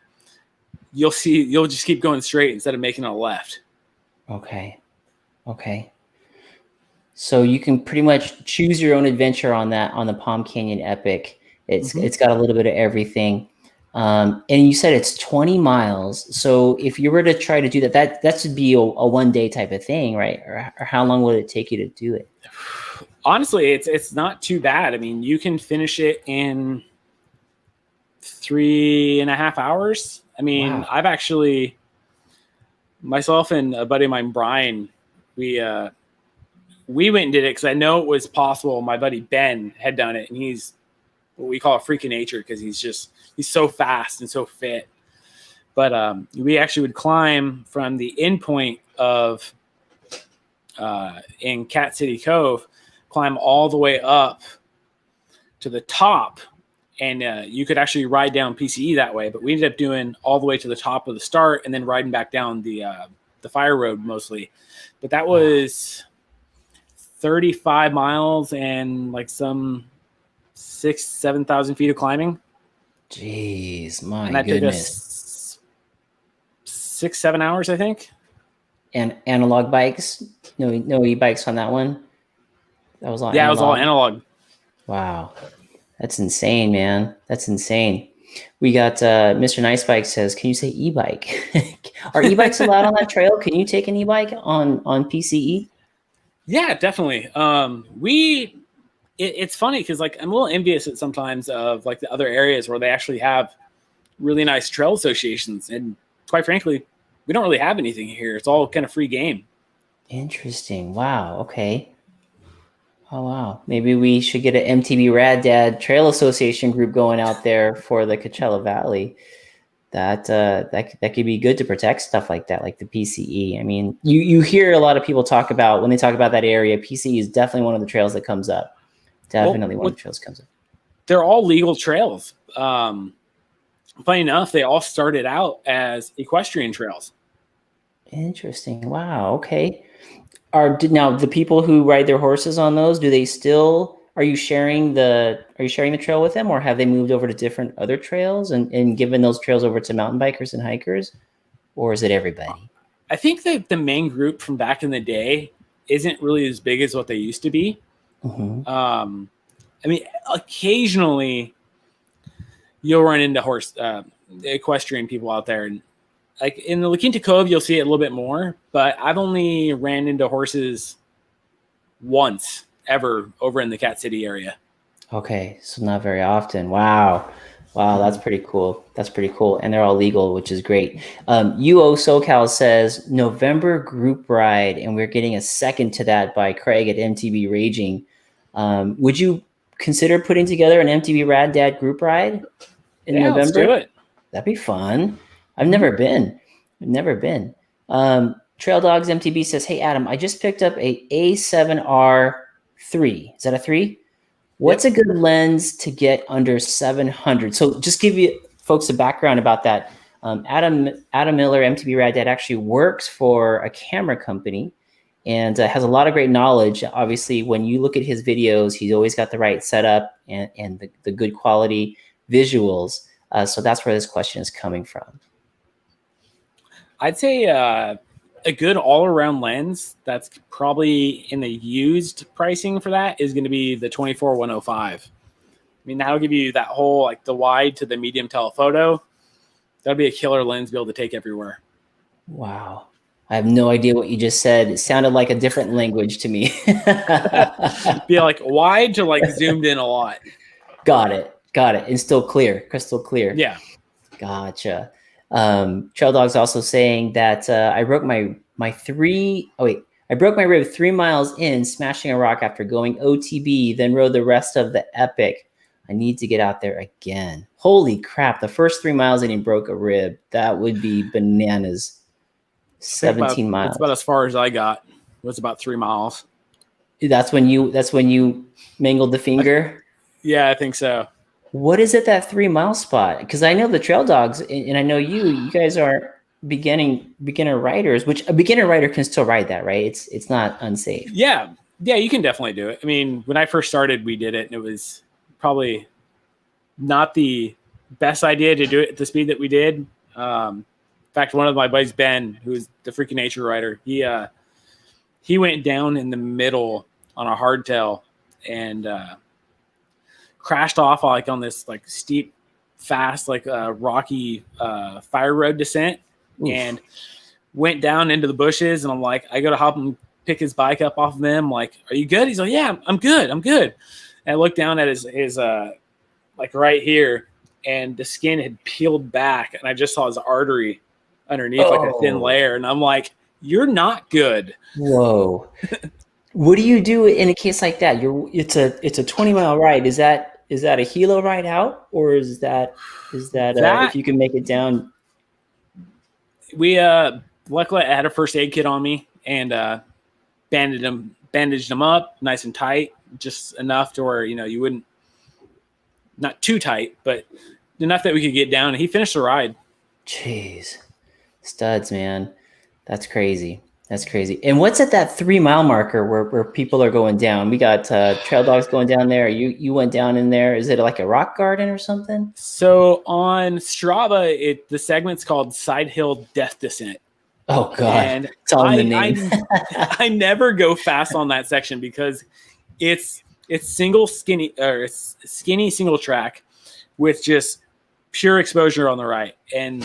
you'll just keep going straight instead of making a left. Okay. So you can pretty much choose your own adventure on the Palm Canyon Epic. It's got a little bit of everything. And you said it's 20 miles. So if you were to try to do that should be a 1 day type of thing, right? Or how long would it take you to do it? Honestly, it's not too bad. I mean, you can finish it in 3.5 hours. I mean, wow. I've actually, myself and a buddy of mine, Brian, we went and did it because I know it was possible. My buddy Ben had done it, and he's what we call a freak of nature because he's so fast and so fit. But we actually would climb from the end point of in Cat City Cove, climb all the way up to the top, and you could actually ride down PCE that way. But we ended up doing all the way to the top of the start and then riding back down the fire road mostly. But that was 35 miles and like some 6,000-7,000 feet of climbing. Jeez, my and that goodness. took us 6-7 hours, I think. And analog bikes, no e-bikes on that one. That was all Yeah, analog. it was all analog. Wow, that's insane, man. That's insane. We got Mr. Nice Bike says, "Can you say e-bike? Are e-bikes allowed on that trail? Can you take an e-bike on PCE?" Yeah, definitely. It's funny because like I'm a little envious at sometimes of like the other areas where they actually have really nice trail associations, and quite frankly, we don't really have anything here. It's all kind of free game. Interesting. Wow. Okay. Oh wow. Maybe we should get an MTB Rad Dad Trail Association group going out there for the Coachella Valley. That could be good to protect stuff like that, like the PCE. I mean, you hear a lot of people talk about when they talk about that area. PCE is definitely one of the trails that comes up. Definitely one of the trails comes up. They're all legal trails. Funny enough, they all started out as equestrian trails. Interesting. Wow. Okay. Now the people who ride their horses on those, do they still? Are you sharing the trail with them, or have they moved over to different other trails and given those trails over to mountain bikers and hikers, or is it everybody? I think that the main group from back in the day isn't really as big as what they used to be. Mm-hmm. I mean, occasionally you'll run into equestrian people out there, and like in the La Quinta Cove, you'll see it a little bit more. But I've only ran into horses once ever over in the Cat City area. Okay, so not very often. Wow, that's pretty cool. That's pretty cool, and they're all legal, which is great. UO SoCal says November group ride, and we're getting a second to that by Craig at MTB Raging. Would you consider putting together an MTB Rad Dad group ride in November? Let's do it. That'd be fun. I've never been. Trail Dogs MTB says, "Hey Adam, I just picked up a A7R3. Is that a 3? What's a good lens to get under 700?" So just give you folks a background about that. Adam Miller, MTB Rad Dad, actually works for a camera company and has a lot of great knowledge. Obviously, when you look at his videos, he's always got the right setup and the good quality visuals. So that's where this question is coming from. I'd say a good all-around lens that's probably in the used pricing for that is going to be the 24-105. I mean, that'll give you that whole like the wide to the medium telephoto. That'll be a killer lens to be able to take everywhere. Wow. I have no idea what you just said. It sounded like a different language to me. Be like wide to like zoomed in a lot. Got it. And still clear, crystal clear. Yeah. Gotcha. Trail Dog's also saying that I broke my rib 3 miles in, smashing a rock after going OTB, then rode the rest of the epic. I need to get out there again. Holy crap. The first 3 miles and he broke a rib. That would be bananas. 17 miles. That's about as far as I got. It was about 3 miles. That's when you mangled the finger? Yeah, I think so. What is it, that 3 mile spot? Because I know the Trail Dogs, and I know you guys are beginner riders, which a beginner rider can still ride that, right? It's not unsafe. Yeah, you can definitely do it. I mean, when I first started, we did it, and it was probably not the best idea to do it at the speed that we did. In fact, one of my buddies, Ben, who's the freaking nature rider, he went down in the middle on a hardtail and crashed off like on this like steep, fast, like rocky fire road descent. Oof. And went down into the bushes. And I'm like, I go to hop and pick his bike up off of him. I'm like, "Are you good?" He's like, "Yeah, I'm good. And I looked down at his like right here, and the skin had peeled back, and I just saw his artery underneath like a thin layer. And I'm like, "You're not good." Whoa. What do you do in a case like that? It's a 20-mile ride. Is that a helo ride out, or is that if you can make it down? We luckily I had a first aid kit on me and bandaged him up nice and tight, just enough to where you wouldn't, not too tight, but enough that we could get down. And he finished the ride. Jeez, studs, man, that's crazy. That's crazy. And what's at that 3 mile marker where people are going down? We got trail dogs going down there. You went down in there. Is it like a rock garden or something? So on Strava, the segment's called Side Hill Death Descent. Oh God, And it's all in the name. I never go fast on that section because it's skinny single track with just pure exposure on the right. And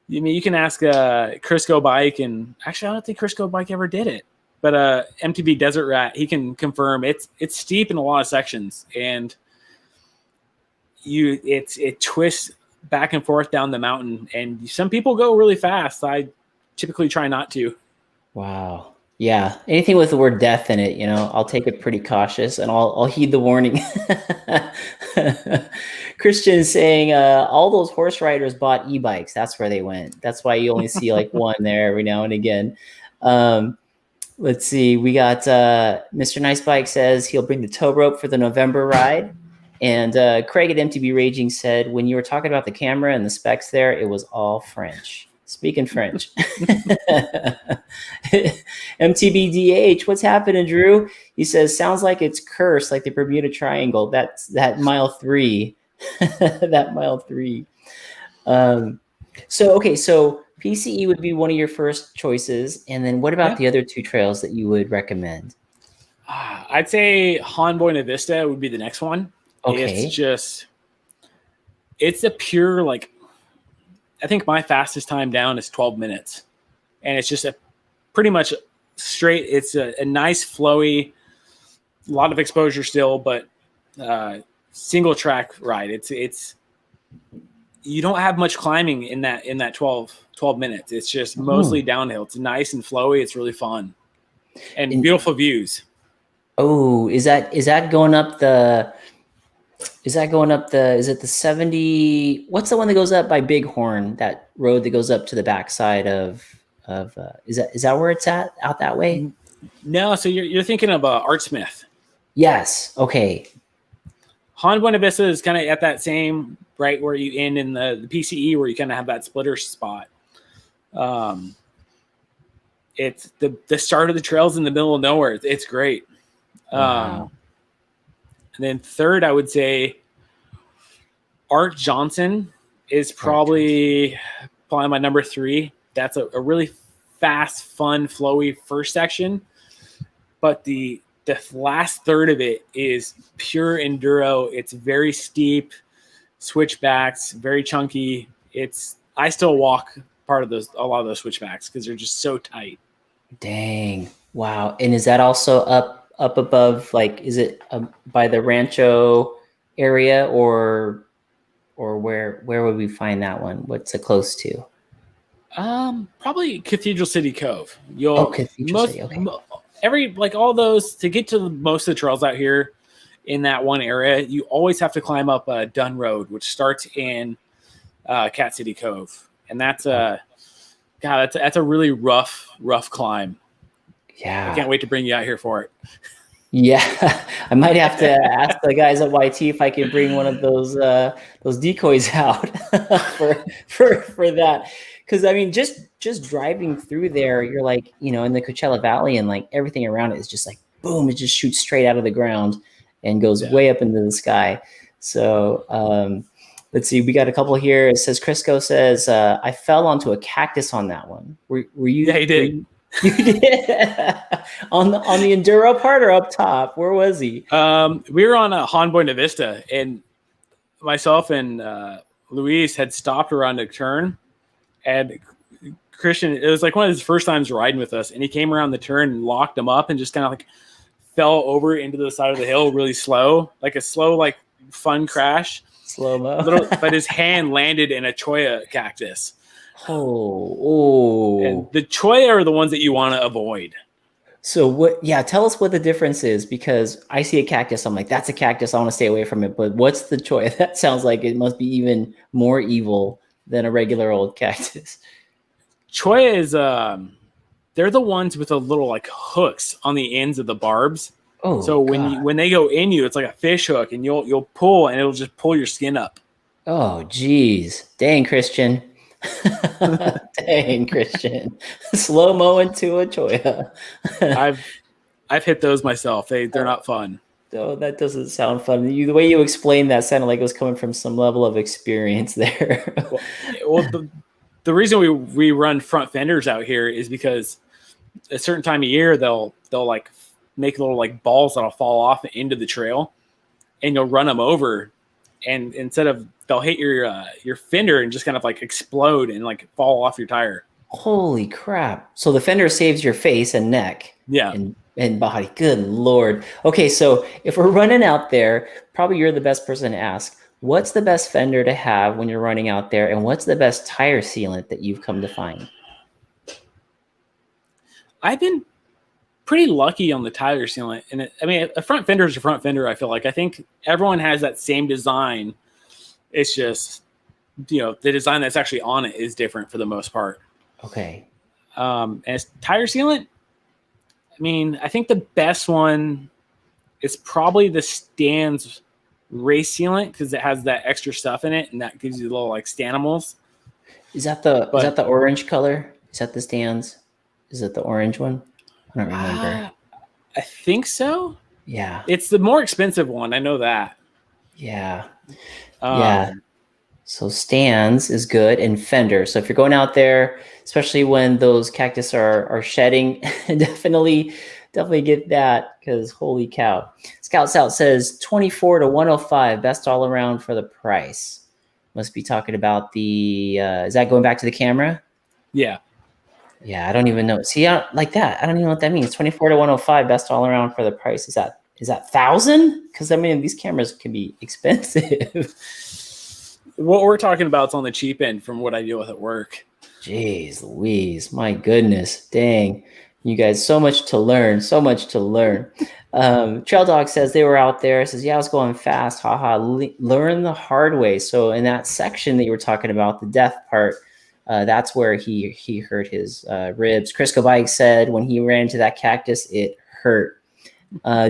I mean, you can ask Crisco Bike, and actually, I don't think Crisco Bike ever did it. But MTB Desert Rat, he can confirm it's steep in a lot of sections, and it twists back and forth down the mountain. And some people go really fast. I typically try not to. Wow. Yeah. Anything with the word death in it, I'll take it pretty cautious, and I'll heed the warning. Christian is saying all those horse riders bought e-bikes. That's where they went. That's why you only see like one there every now and again. Let's see. We got Mr. Nice Bike says he'll bring the tow rope for the November ride. And Craig at MTB Raging said, when you were talking about the camera and the specs there, it was all French. Speaking French. MTBDH, what's happening, Drew? He says, sounds like it's cursed, like the Bermuda Triangle. That's that mile 3. That mile 3. So PCE would be one of your first choices. And then what about the other 2 trails that you would recommend? I'd say Han Buena Vista would be the next one. Okay. It's a pure, like, I think my fastest time down is 12 minutes. And it's just a pretty much straight. It's a nice, flowy, a lot of exposure still, but single track ride. It's you don't have much climbing in that 12 minutes. It's just mostly downhill. It's nice and flowy. It's really fun and beautiful views. Oh, is that going up the? Is it the 70? What's the one that goes up by Bighorn? That road that goes up to the backside of is that where it's at, out that way? No, so you're thinking of Art Smith. Yes. Okay. Han Buena Vista is kind of at that same, right where you end in the PCE, where you kind of have that splitter spot. It's the start of the trails in the middle of nowhere. It's great. Wow. And then third, I would say Art Johnson is probably my number 3. That's a really fast, fun, flowy first section. But the last third of it is pure enduro. It's very steep, switchbacks, very chunky. I still walk a lot of those switchbacks because they're just so tight. Dang. Wow. And is that also up above, like, is it by the Rancho area, or where would we find that one? What's it close to? Probably Cathedral City Cove. Cathedral City. Okay. All those, to get to most of the trails out here in that one area, you always have to climb up Dunn Road, which starts in Cat City Cove, and that's a really rough climb. Yeah. I can't wait to bring you out here for it. Yeah, I might have to ask the guys at YT if I can bring one of those decoys out for that. Because I mean, just driving through there, you're like, in the Coachella Valley, and like everything around it is just like boom, it just shoots straight out of the ground and goes way up into the sky. So let's see, we got a couple here. It says Crisco says I fell onto a cactus on that one. Were you? Yeah, he did. You did on the enduro part or up top? Where was he? We were on a Han Buena Vista, and myself and Luis had stopped around a turn, and Christian, it was like one of his first times riding with us, and he came around the turn and locked him up and just kind of like fell over into the side of the hill really slow, like a slow, like fun crash. Slow-mo. But his hand landed in a cholla cactus. Oh. And the cholla are the ones that you want to avoid. So what? Yeah, tell us what the difference is, because I see a cactus, I'm like, that's a cactus, I want to stay away from it. But what's the cholla? That sounds like it must be even more evil than a regular old cactus. Cholla is they're the ones with the little like hooks on the ends of the barbs. Oh, so when they go in you, it's like a fish hook, and you'll pull, and it'll just pull your skin up. Oh, geez. Dang, Christian. Dang, Christian. Slow-mo into a Choya. I've hit those myself. They're not fun. Oh, that doesn't sound fun. The way you explained that sounded like it was coming from some level of experience there. Well, the reason we run front fenders out here is because a certain time of year they'll like make little like balls that'll fall off into the trail, and you'll run them over, and instead of they'll hit your fender and just kind of like explode and like fall off your tire. Holy crap. So the fender saves your face and neck. Yeah. And body. Good Lord. Okay, so if we're running out there, probably you're the best person to ask. What's the best fender to have when you're running out there, and what's the best tire sealant that you've come to find? I've been pretty lucky on the tire sealant. And a front fender is a front fender, I feel like. I think everyone has that same design. It's just, the design that's actually on it is different for the most part. Okay. And it's tire sealant, I think the best one is probably the Stan's race sealant, because it has that extra stuff in it, and that gives you little like Stanimals. Is that the orange color? Is that the Stan's? Is it the orange one? I don't remember. I think so. Yeah. It's the more expensive one. I know that. Yeah. Yeah. So Stan's is good, and Fender. So if you're going out there, especially when those cactus are shedding, definitely get that, because holy cow. Scout Out says 24 to 105, best all around for the price. Must be talking about the, is that going back to the camera? Yeah. Yeah, I don't even know. See, like that. I don't even know what that means. 24 to 105, best all around for the price. Is that 1,000? Because these cameras can be expensive. What we're talking about is on the cheap end from what I deal with at work. Jeez Louise, my goodness, dang. You guys, so much to learn. Trail Dog says they were out there. Says, yeah, I was going fast. Haha, learn the hard way. So in that section that you were talking about, the death part, that's where he hurt his ribs. Crisco Bike said when he ran into that cactus, it hurt.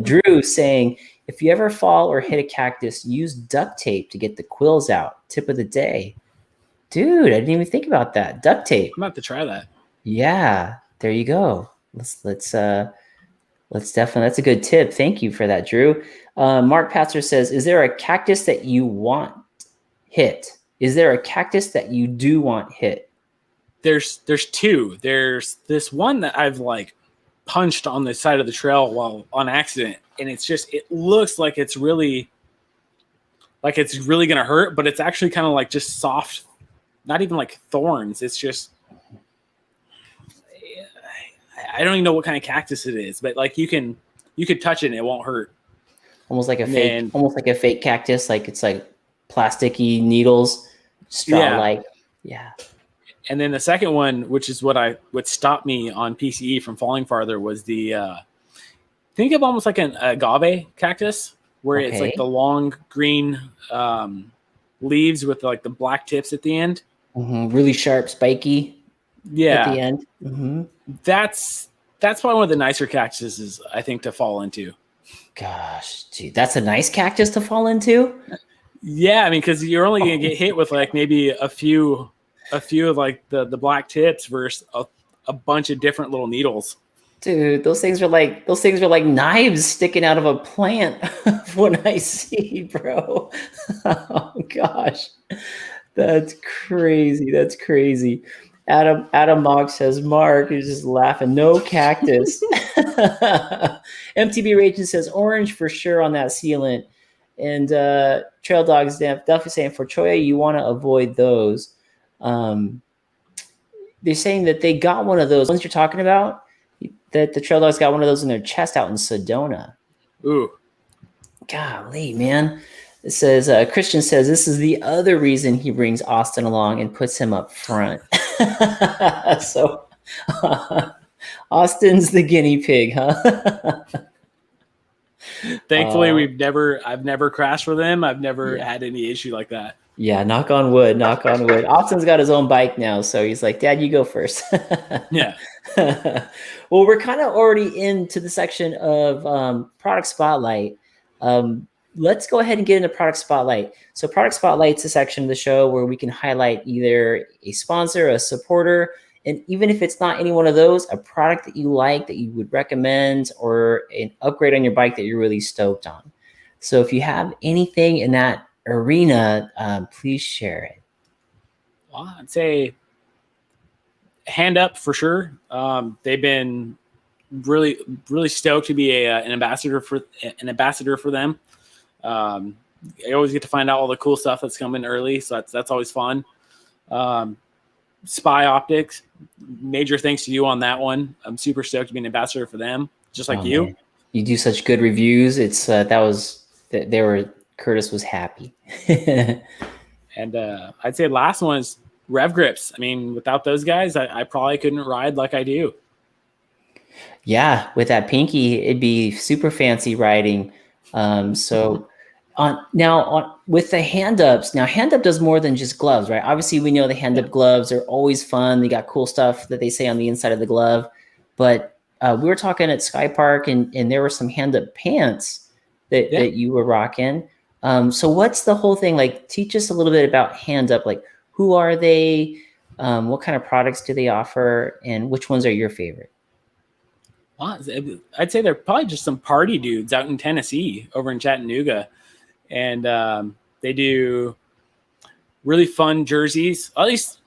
Drew saying, if you ever fall or hit a cactus, use duct tape to get the quills out. Tip of the day. Dude, I didn't even think about that. Duct tape. I'm about to try that. Yeah, there you go. Let's definitely, that's a good tip. Thank you for that, Drew. Mark Patzer says, is there a cactus that you want hit? Is there a cactus that you do want hit? There's two. There's this one that I've like punched on the side of the trail while on accident, and it looks like it's really gonna hurt, but it's actually kind of like just soft, not even like thorns. It's just, I don't even know what kind of cactus it is, but like you could touch it and it won't hurt. Almost like a fake cactus, like it's like plasticky needles, straw like. Yeah. And then the second one, which is what stopped me on PCE from falling farther, was the think of almost like an agave cactus, where it's like the long green leaves with like the black tips at the end. Mm-hmm. Really sharp, spiky. Yeah. At the end. Mm-hmm. That's probably one of the nicer cactuses, I think, to fall into. Gosh, dude, that's a nice cactus to fall into. Yeah, because you're only gonna get hit with like maybe a few of like the black tips versus a bunch of different little needles. Dude, those things are like knives sticking out of a plant. When I see, bro. Oh gosh, that's crazy. Adam Mock says, Mark is just laughing. No cactus. MTB Raging says orange for sure on that sealant. And Trail Dog's definitely saying for Choya, you want to avoid those. They're saying that they got one of those ones you're talking about, that the Trail Dogs got one of those in their chest out in Sedona. Ooh. Golly, man. It says, Christian says, this is the other reason he brings Austin along and puts him up front. So Austin's the guinea pig, huh? Thankfully, I've never crashed with him. I've never had any issue like that. Yeah, knock on wood. Austin's got his own bike now, so he's like, Dad, you go first. Yeah. Well, we're kind of already into the section of product spotlight. let's go ahead and get into product spotlight. So product spotlight's a section of the show where we can highlight either a sponsor, a supporter, and even if it's not any one of those, a product that you like that you would recommend, or an upgrade on your bike that you're really stoked on. So if you have anything in that arena, please share it. Well, I'd say Hand Up for sure. They've been really, really stoked to be an ambassador for them. I always get to find out all the cool stuff that's coming early, so that's always fun. Spy Optics, major thanks to you on that one. I'm super stoked to be an ambassador for them, just like you. Man. You do such good reviews. It's Curtis was happy. And I'd say last one is Rev Grips. I mean, without those guys, I probably couldn't ride like I do. Yeah, with that pinky, it'd be super fancy riding. With the Hand Ups, now Hand Up does more than just gloves, right? Obviously, we know the Hand Up gloves are always fun. They got cool stuff that they say on the inside of the glove. But we were talking at Sky Park, and there were some Hand Up pants that you were rocking. So what's the whole thing? Like, teach us a little bit about Hand Up. Like, who are they? What kind of products do they offer? And which ones are your favorite? Well, I'd say they're probably just some party dudes out in Tennessee, over in Chattanooga. And they do really fun jerseys. At least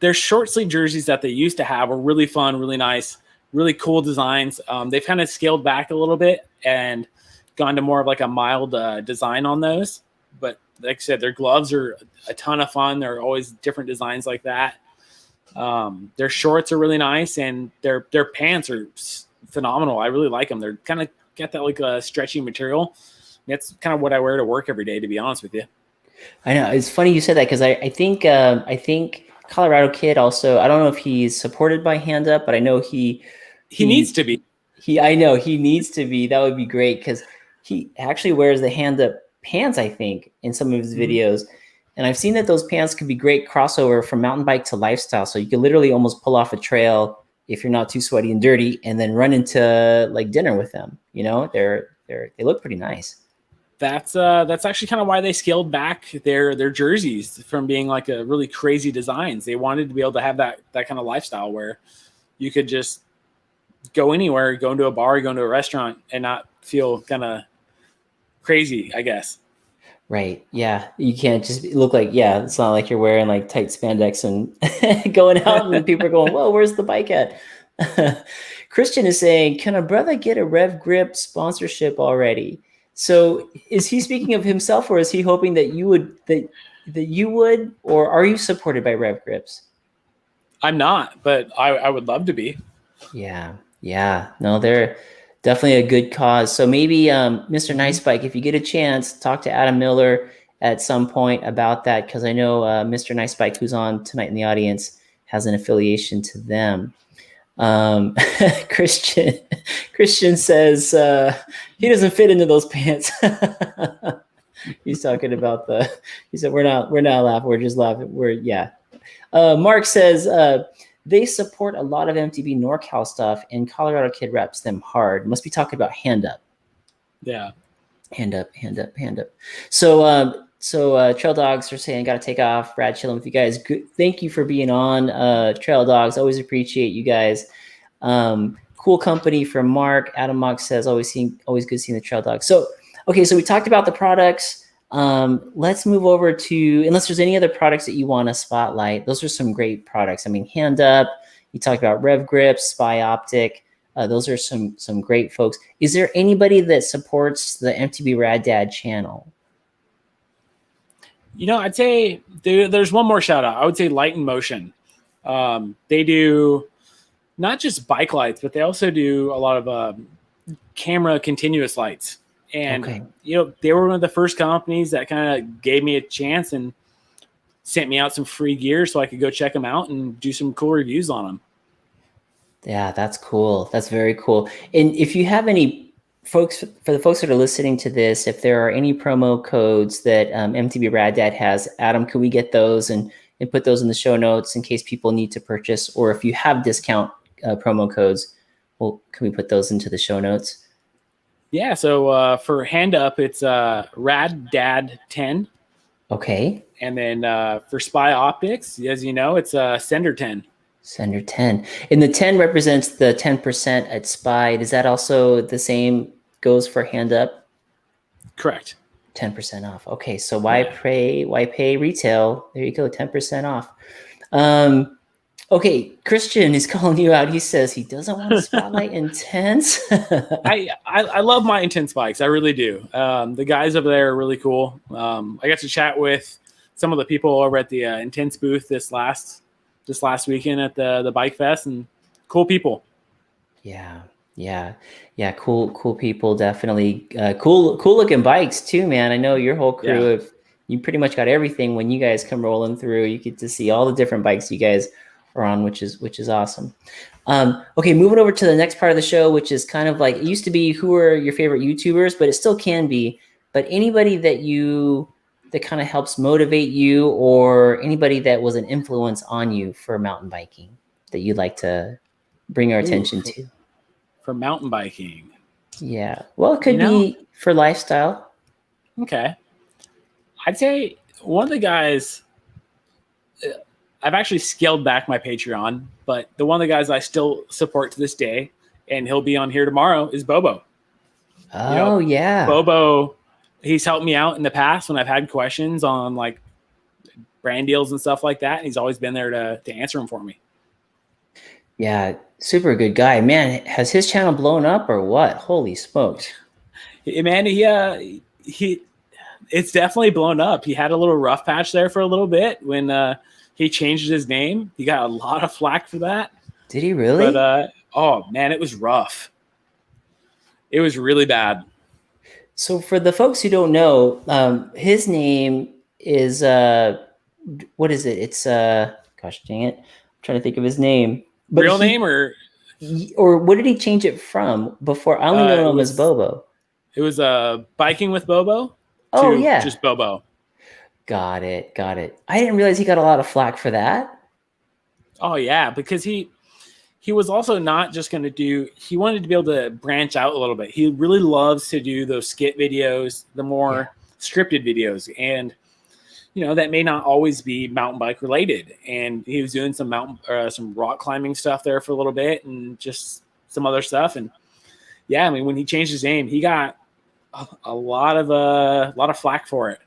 their short sleeve jerseys that they used to have were really fun, really nice, really cool designs. They've kind of scaled back a little bit and gone to more of like a mild design on those. But like I said, their gloves are a ton of fun. They're always different designs like that. Their shorts are really nice, and their pants are phenomenal. I really like them. They're kind of got that like a stretchy material. That's kind of what I wear to work every day, to be honest with you. I know, it's funny you said that, because I think Colorado Kid also, I don't know if he's supported by Hand Up, but I know he needs to be. I know he needs to be. That would be great, because he actually wears the Hand Up pants, I think, in some of his videos. And I've seen that those pants could be great crossover from mountain bike to lifestyle. So you could literally almost pull off a trail if you're not too sweaty and dirty, and then run into like dinner with them. You know, they look pretty nice. That's actually kind of why they scaled back their jerseys from being like a really crazy designs. They wanted to be able to have that kind of lifestyle where you could just go anywhere, go into a bar, go into a restaurant, and not feel kind of crazy, I guess. Right. Yeah. You can't just look like, it's not like you're wearing like tight spandex and going out and people are going, whoa, where's the bike at? Christian is saying, can a brother get a Rev Grip sponsorship already? So is he speaking of himself, or is he hoping that you would, or are you supported by Rev Grips? I'm not, but I would love to be. Yeah. No, they're definitely a good cause. So maybe Mr. Nice Bike, if you get a chance, talk to Adam Miller at some point about that, because I know Mr. Nice Bike, who's on tonight in the audience, has an affiliation to them. Christian says he doesn't fit into those pants. He's talking about he said we're not laughing, we're just laughing. Mark says they support a lot of MTB NorCal stuff, and Colorado Kid reps them hard. Must be talking about Hand Up. Yeah. Hand up. So Trail Dogs are saying, got to take off. Brad, chilling with you guys. Good. Thank you for being on. Trail Dogs, always appreciate you guys. Cool company from Mark. Adam Mock says, always good seeing the Trail Dogs. So, okay, so we talked about the products. Let's move over to, unless there's any other products that you want to spotlight. Those are some great products. I mean, Hand Up, you talked about Rev Grips, Spy Optic. Those are some great folks. Is there anybody that supports the MTB Rad Dad channel? You know, I'd say there's one more shout out. I would say Light in Motion. They do not just bike lights, but they also do a lot of camera continuous lights. And, you know, they were one of the first companies that kind of gave me a chance and sent me out some free gear so I could go check them out and do some cool reviews on them. Yeah, that's cool. That's very cool. And if you have any folks, for the folks that are listening to this, if there are any promo codes that MTB Rad Dad has, Adam, can we get those and put those in the show notes in case people need to purchase? Or if you have discount promo codes, well, can we put those into the show notes? Yeah, so for hand up, it's Rad Dad 10. Okay. And then for Spy Optics, as you know, it's Sender 10. Sender 10. And the 10 represents the 10% at Spy. Is that also the same goes for hand up? Correct. 10% off. Okay, so why pay retail? There you go, 10% off. Okay, Christian is calling you out. He says he doesn't want to spotlight Intense. I love my Intense bikes. I really do. The guys over there are really cool. I got to chat with some of the people over at the Intense booth this last weekend at the Bike Fest, and cool people. Yeah. Cool people. Definitely cool looking bikes too, man. I know your whole crew. You pretty much got everything when you guys come rolling through. You get to see all the different bikes you guys are on, which is awesome. Okay, moving over to the next part of the show, which is kind of like, it used to be who are your favorite YouTubers, but it still can be. But anybody that kind of helps motivate you, or anybody that was an influence on you for mountain biking that you'd like to bring our attention to. For mountain biking. Yeah. Well, it could be for lifestyle. Okay. I'd say one of the guys, I've actually scaled back my Patreon, but the one of the guys I still support to this day, and he'll be on here tomorrow, is Bobo. Oh, yeah. Bobo, he's helped me out in the past when I've had questions on like brand deals and stuff like that. He's always been there to answer them for me. Yeah, super good guy. Man, has his channel blown up or what? Holy smokes. Man, it's definitely blown up. He had a little rough patch there for a little bit when he changed his name. He got a lot of flack for that. Did he really? But oh man, it was rough. It was really bad. So for the folks who don't know, his name is what is it? It's gosh dang it. I'm trying to think of his name. But real name or what did he change it from before? I only know him as Bobo. It was Biking with Bobo. Oh, yeah. Just Bobo. Got it. I didn't realize he got a lot of flack for that. Oh, yeah, because he was also not just going to do – he wanted to be able to branch out a little bit. He really loves to do those skit videos, the more scripted videos. And, that may not always be mountain bike related. And he was doing some some rock climbing stuff there for a little bit and just some other stuff. And, yeah, I mean, when he changed his name, he got a lot of flack for it.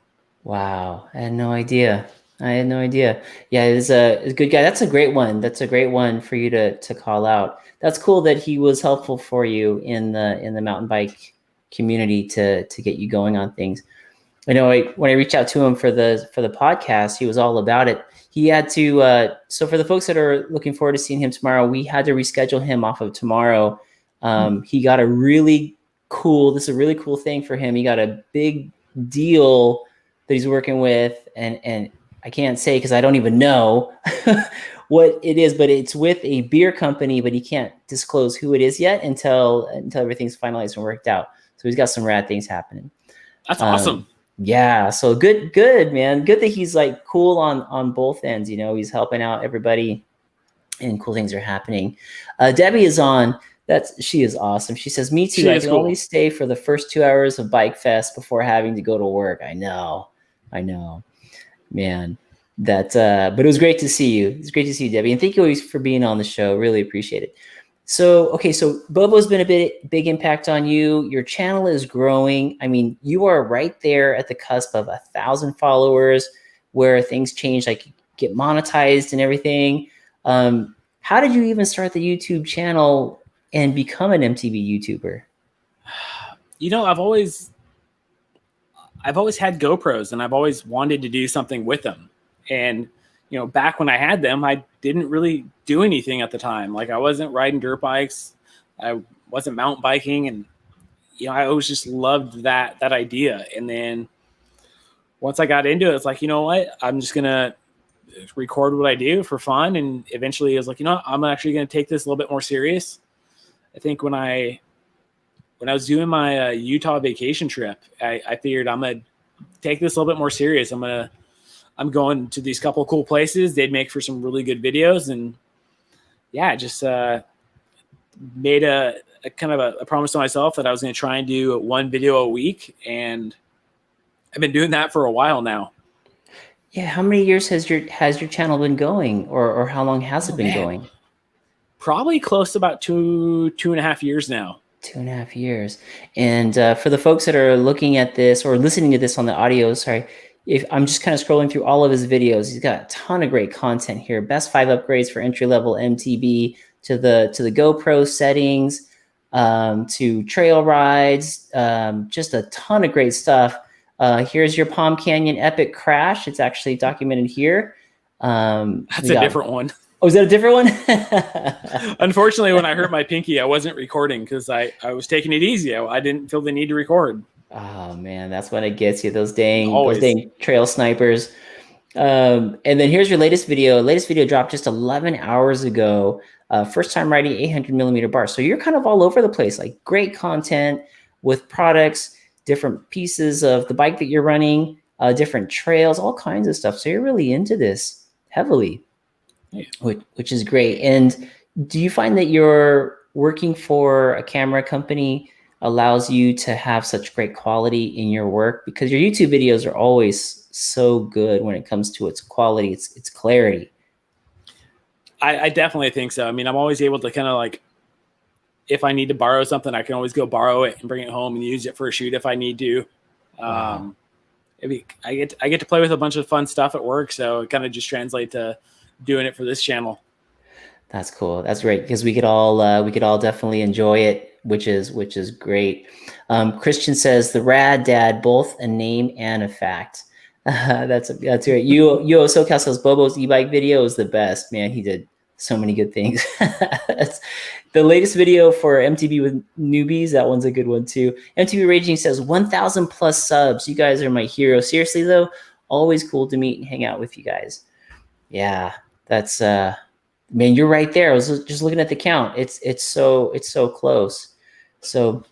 Wow, I had no idea. Yeah, he's a good guy. That's a great one. That's a great one for you to call out. That's cool that he was helpful for you in the mountain bike community to get you going on things. I know when I reached out to him for the podcast, he was all about it. He had to. So for the folks that are looking forward to seeing him tomorrow, we had to reschedule him off of tomorrow. He got this is a really cool thing for him. He got a big deal that he's working with, and I can't say because I don't even know what it is, but it's with a beer company, but he can't disclose who it is yet until everything's finalized and worked out. So he's got some rad things happening. That's awesome. Yeah. So good, man. Good that he's like cool on both ends. He's helping out everybody and cool things are happening. Debbie is on. She is awesome. She says, me too. I can only stay for the first 2 hours of Bike Fest before having to go to work. I know, man. But it was great to see you. It's great to see you, Debbie. And thank you always for being on the show. Really appreciate it. So Bobo's been a big impact on you. Your channel is growing. I mean, you are right there at the cusp of 1,000 followers where things change, like get monetized and everything. How did you even start the YouTube channel and become an MTB YouTuber? I've always had GoPros and I've always wanted to do something with them. And, back when I had them, I didn't really do anything at the time. Like I wasn't riding dirt bikes. I wasn't mountain biking. And, I always just loved that idea. And then once I got into it, it's like, you know what, I'm just going to record what I do for fun. And eventually I was like, I'm actually going to take this a little bit more serious. I think when I was doing my Utah vacation trip, I figured I'm going to take this a little bit more serious. I'm going to these couple of cool places. They'd make for some really good videos. And yeah, just made a a kind of a promise to myself that I was going to try and do one video a week, and I've been doing that for a while now. Yeah, how many years has your channel been going, or how long has it been going? Probably close to about 2.5 years now. 2.5 years. And for the folks that are looking at this or listening to this on the audio, sorry, if I'm just kind of scrolling through all of his videos, he's got a ton of great content here. Best 5 upgrades for entry-level MTB, to the GoPro settings, to trail rides, just a ton of great stuff. Here's your Palm Canyon epic crash. It's actually documented here. That's a different one. Oh, is that a different one? Unfortunately, when I hurt my pinky, I wasn't recording because I was taking it easy. I didn't feel the need to record. Oh man, that's when it gets you. Those dang trail snipers. And then here's your latest video. Latest video dropped just 11 hours ago. First time riding 800 millimeter bar. So you're kind of all over the place. Like great content with products, different pieces of the bike that you're running, different trails, all kinds of stuff. So you're really into this heavily. Yeah. Which is great. And do you find that you're working for a camera company allows you to have such great quality in your work? Because your YouTube videos are always so good when it comes to its quality, its clarity. I definitely think so. I mean, I'm always able to kind of like, if I need to borrow something, I can always go borrow it and bring it home and use it for a shoot if I need to. Wow. I get to play with a bunch of fun stuff at work, so it kind of just translates to doing it for this channel. That's cool. That's great because we could all definitely enjoy it, which is great. Christian says the Rad Dad, both a name and a fact. That's great. You SoCal says Bobo's e-bike video is the best. Man, he did so many good things. The latest video for MTB with newbies, that one's a good one too. MTB Raging says 1,000 plus subs. You guys are my hero. Seriously though, always cool to meet and hang out with you guys. Yeah, that's man, you're right there. I was just looking at the count. It's so close. So,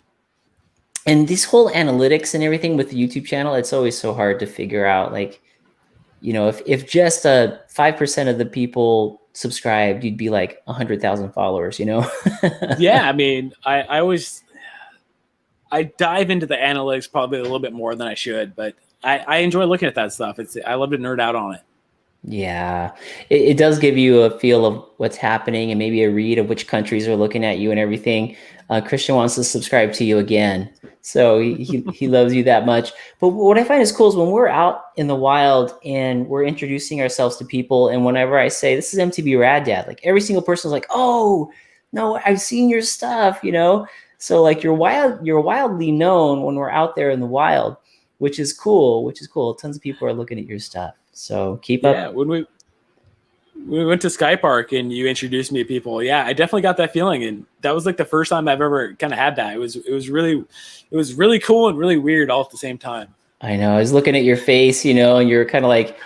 and this whole analytics and everything with the YouTube channel, it's always so hard to figure out. Like, you know, if just 5% of the people subscribed, you'd be like 100,000 followers. You know? Yeah, I mean, I dive into the analytics probably a little bit more than I should, but I enjoy looking at that stuff. I love to nerd out on it. Yeah, it does give you a feel of what's happening and maybe a read of which countries are looking at you and everything. Christian wants to subscribe to you again. So he loves you that much. But what I find is cool is when we're out in the wild and we're introducing ourselves to people. And whenever I say, this is MTB Rad Dad, like every single person is like, oh, no, I've seen your stuff, you know? So like you're wildly known when we're out there in the wild, which is cool. Tons of people are looking at your stuff. So keep up. Yeah, when we went to Sky Park and you introduced me to people, yeah, I definitely got that feeling, and that was like the first time I've ever kind of had that. It was really cool and really weird all at the same time. I know. I was looking at your face, you know, and you're kind of like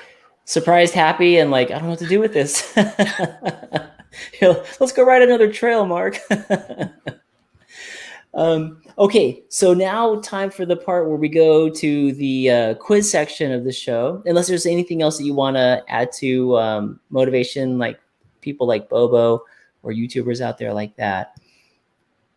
surprised, happy, and like, I don't know what to do with this. You know, let's go ride another trail, Mark. Okay, so now time for the part where we go to the quiz section of the show. Unless there's anything else that you want to add to motivation, like people like Bobo or YouTubers out there like that.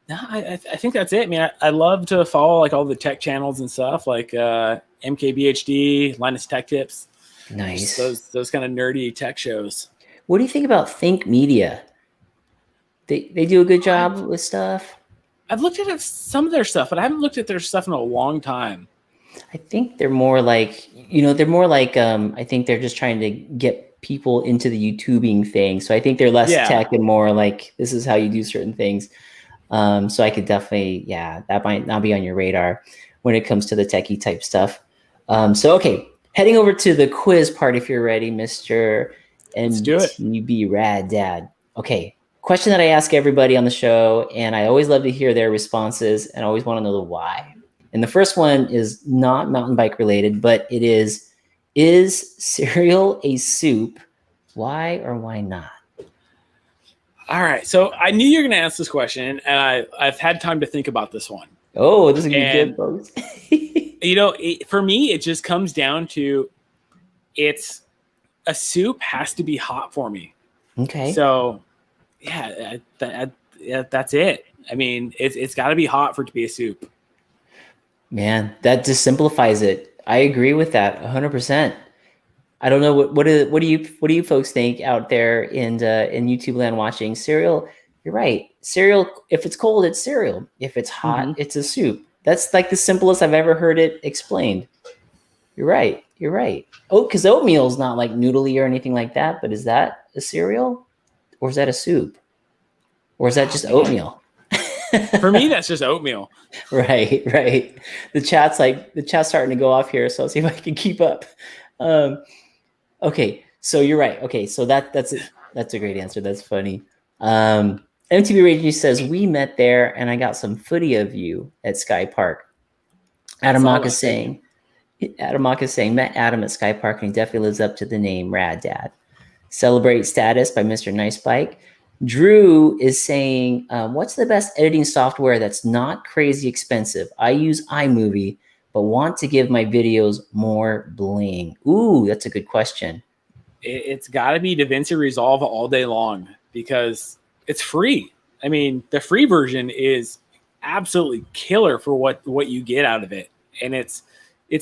No, I think that's it. I mean, I love to follow like all the tech channels and stuff, like MKBHD, Linus Tech Tips. Nice. Those kind of nerdy tech shows. What do you think about Think Media? They do a good job with stuff. I've looked at some of their stuff, but I haven't looked at their stuff in a long time. I think they're more like, you know, I think they're just trying to get people into the YouTubing thing. So I think they're less tech and more like, this is how you do certain things. So I could definitely, that might not be on your radar when it comes to the techie type stuff. So, okay, heading over to the quiz part, if you're ready, Mr. MTB Rad Dad. Okay. Question that I ask everybody on the show, and I always love to hear their responses, and I always want to know the why. And the first one is not mountain bike related, but it is cereal a soup? Why or why not? All right. So I knew you were going to ask this question, and I've had time to think about this one. Oh, this is going to be good, folks. You know, for me, it just comes down to a soup has to be hot for me. Okay. So... Yeah, that's it. I mean, it's got to be hot for it to be a soup. Man, that just simplifies it. I agree with that 100%. I don't know what do you folks think out there in YouTube land watching cereal? You're right. Cereal, if it's cold, it's cereal. If it's hot, it's a soup. That's like the simplest I've ever heard it explained. You're right. You're right. Oh, because oatmeal is not like noodly or anything like that. But is that a cereal, or is that a soup, or is that just oatmeal? For me, that's just oatmeal. Right. The chat's starting to go off here, so I'll see if I can keep up. Okay, so you're right. Okay, so that's a great answer. That's funny. MTB Raging says we met there, and I got some footy of you at Sky Park. Adam Mock is saying met Adam at Sky Park, and he definitely lives up to the name. Rad Dad. Celebrate Status by Mr. Nice Bike. Drew is saying, what's the best editing software that's not crazy expensive? I use iMovie, but want to give my videos more bling. Ooh, that's a good question. It's got to be DaVinci Resolve all day long because it's free. I mean, the free version is absolutely killer for what you get out of it. And it's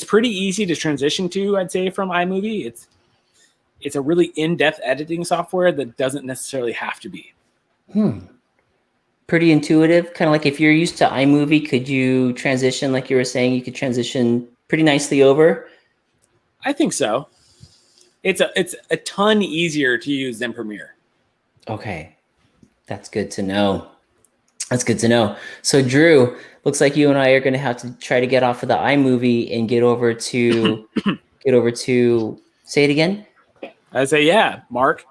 pretty easy to transition to, I'd say, from iMovie. It's a really in-depth editing software that doesn't necessarily have to be. Pretty intuitive. Kind of like if you're used to iMovie, could you transition, like you were saying, you could transition pretty nicely over? I think so. It's a ton easier to use than Premiere. Okay. That's good to know. So Drew, looks like you and I are going to have to try to get off of the iMovie and get over to say it again. I say, yeah, Mark.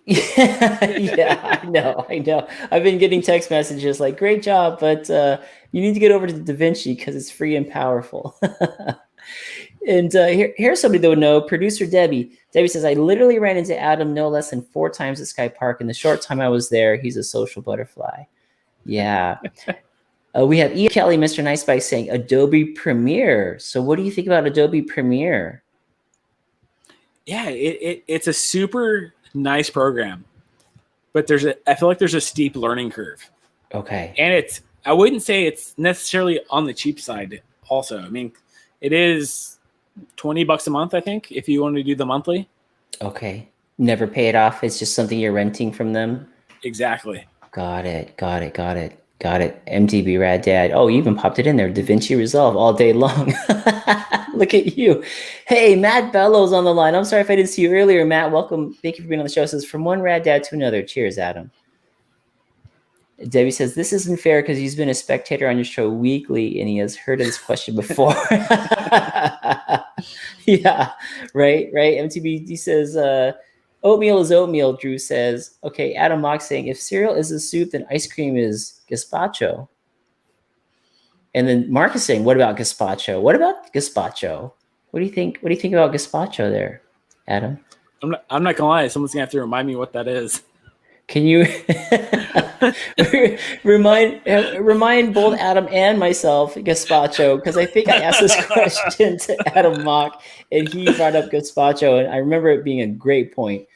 Yeah, I know. I've been getting text messages like, great job, but you need to get over to DaVinci because it's free and powerful. And here's somebody that would know. Producer Debbie. Debbie says, I literally ran into Adam no less than 4 times at Sky Park. In the short time I was there, he's a social butterfly. Yeah. We have E. Kelly, Mr. Nice Bike, saying Adobe Premiere. So what do you think about Adobe Premiere? Yeah, it's a super nice program, but I feel like there's a steep learning curve. Okay. And I wouldn't say it's necessarily on the cheap side also. I mean, it is $20 a month, I think, if you want to do the monthly. Okay. Never pay it off. It's just something you're renting from them. Exactly. Got it. MTB Rad Dad. Oh, you even popped it in there. DaVinci Resolve all day long. Look at you. Hey, Matt Bellows on the line. I'm sorry if I didn't see you earlier, Matt. Welcome. Thank you for being on the show. It says, from one Rad Dad to another. Cheers, Adam. Debbie says, this isn't fair because he's been a spectator on your show weekly and he has heard of this question before. Yeah, right. MTB says, oatmeal is oatmeal, Drew says. Okay, Adam Mock saying, if cereal is a soup, then ice cream is gazpacho. And then Mark is saying, what about gazpacho? What do you think about gazpacho there, Adam? I'm not gonna lie, someone's gonna have to remind me what that is. Can you remind both Adam and myself gazpacho? Because I think I asked this question to Adam Mock and he brought up gazpacho, and I remember it being a great point.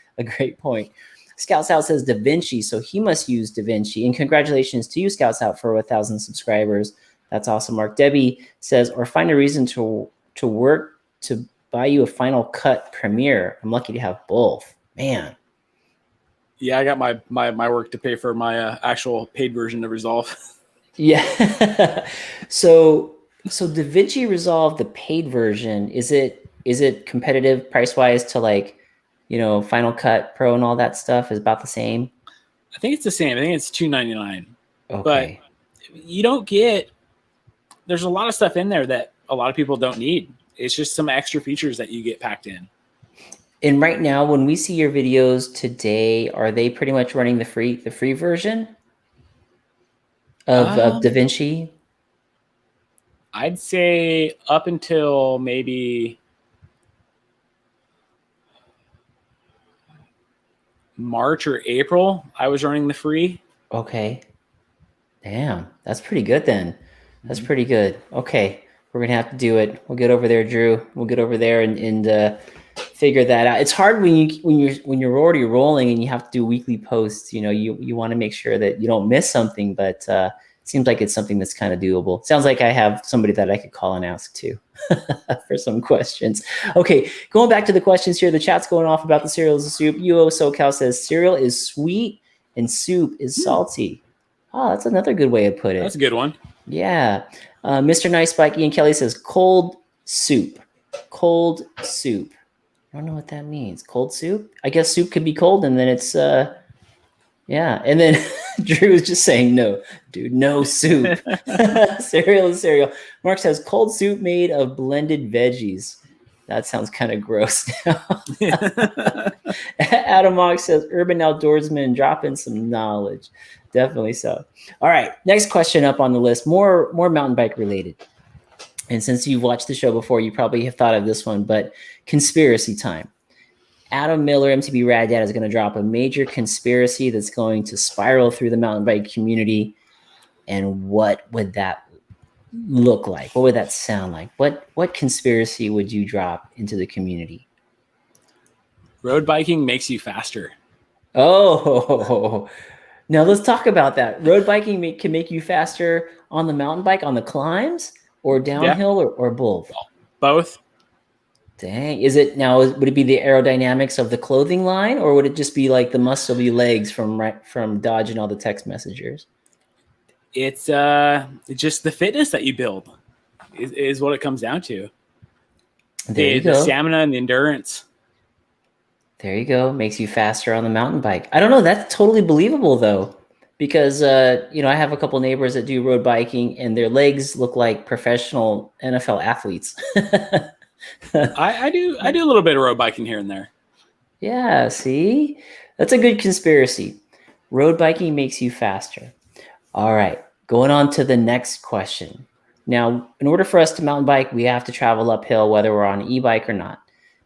Scouts Out says DaVinci, so he must use DaVinci. And congratulations to you, Scouts Out, for 1,000 subscribers. That's awesome, Mark. Debbie says, or find a reason to work to buy you a Final Cut Premiere. I'm lucky to have both. Man. Yeah, I got my work to pay for my actual paid version of Resolve. Yeah. So DaVinci Resolve, the paid version, is it competitive price wise to like, Final Cut Pro and all that stuff? Is about the same? I think it's the same. I think it's $299. Okay. But you don't get. There's a lot of stuff in there that a lot of people don't need. It's just some extra features that you get packed in. And right now, when we see your videos today, are they pretty much running the free version of DaVinci? I'd say up until maybe March or April, I was running the free. Okay. Damn, that's pretty good then. That's pretty good. Okay, we're gonna have to do it. We'll get over there, Drew. We'll get over there and figure that out. It's hard when you're already rolling and you have to do weekly posts. You want to make sure that you don't miss something, but seems like it's something that's kind of doable. Sounds like I have somebody that I could call and ask too for some questions. Okay, going back to the questions here, the chat's going off about the cereal as a soup. UO SoCal says cereal is sweet and soup is salty. Oh, that's another good way to put it. That's a good one. Yeah. Mr. Nice Bike Ian Kelly says cold soup. Cold soup. I don't know what that means. Cold soup? I guess soup could be cold, and then it's yeah. And then Drew is just saying no, dude, no soup. Cereal is cereal. Mark says cold soup made of blended veggies. That sounds kind of gross now. Adam Mock says urban outdoorsman dropping some knowledge. Definitely so. All right, next question up on the list. More mountain bike related. And since you've watched the show before, you probably have thought of this one, but conspiracy time. Adam Miller, MTB Rad Dad, is going to drop a major conspiracy that's going to spiral through the mountain bike community. And what would that look like? What would that sound like? What conspiracy would you drop into the community? Road biking makes you faster. Oh, now let's talk about that. Road biking can make you faster on the mountain bike, on the climbs, or downhill, or both? Both. Dang. Is it now? Would it be the aerodynamics of the clothing line, or would it just be like the muscly legs from dodging all the text messengers? It's just the fitness that you build is what it comes down to. The stamina and the endurance. There you go. Makes you faster on the mountain bike. I don't know. That's totally believable though, because I have a couple neighbors that do road biking, and their legs look like professional NFL athletes. I do a little bit of road biking here and there. Yeah, see? That's a good conspiracy. Road biking makes you faster. All right, going on to the next question. Now, in order for us to mountain bike, we have to travel uphill, whether we're on an e-bike or not.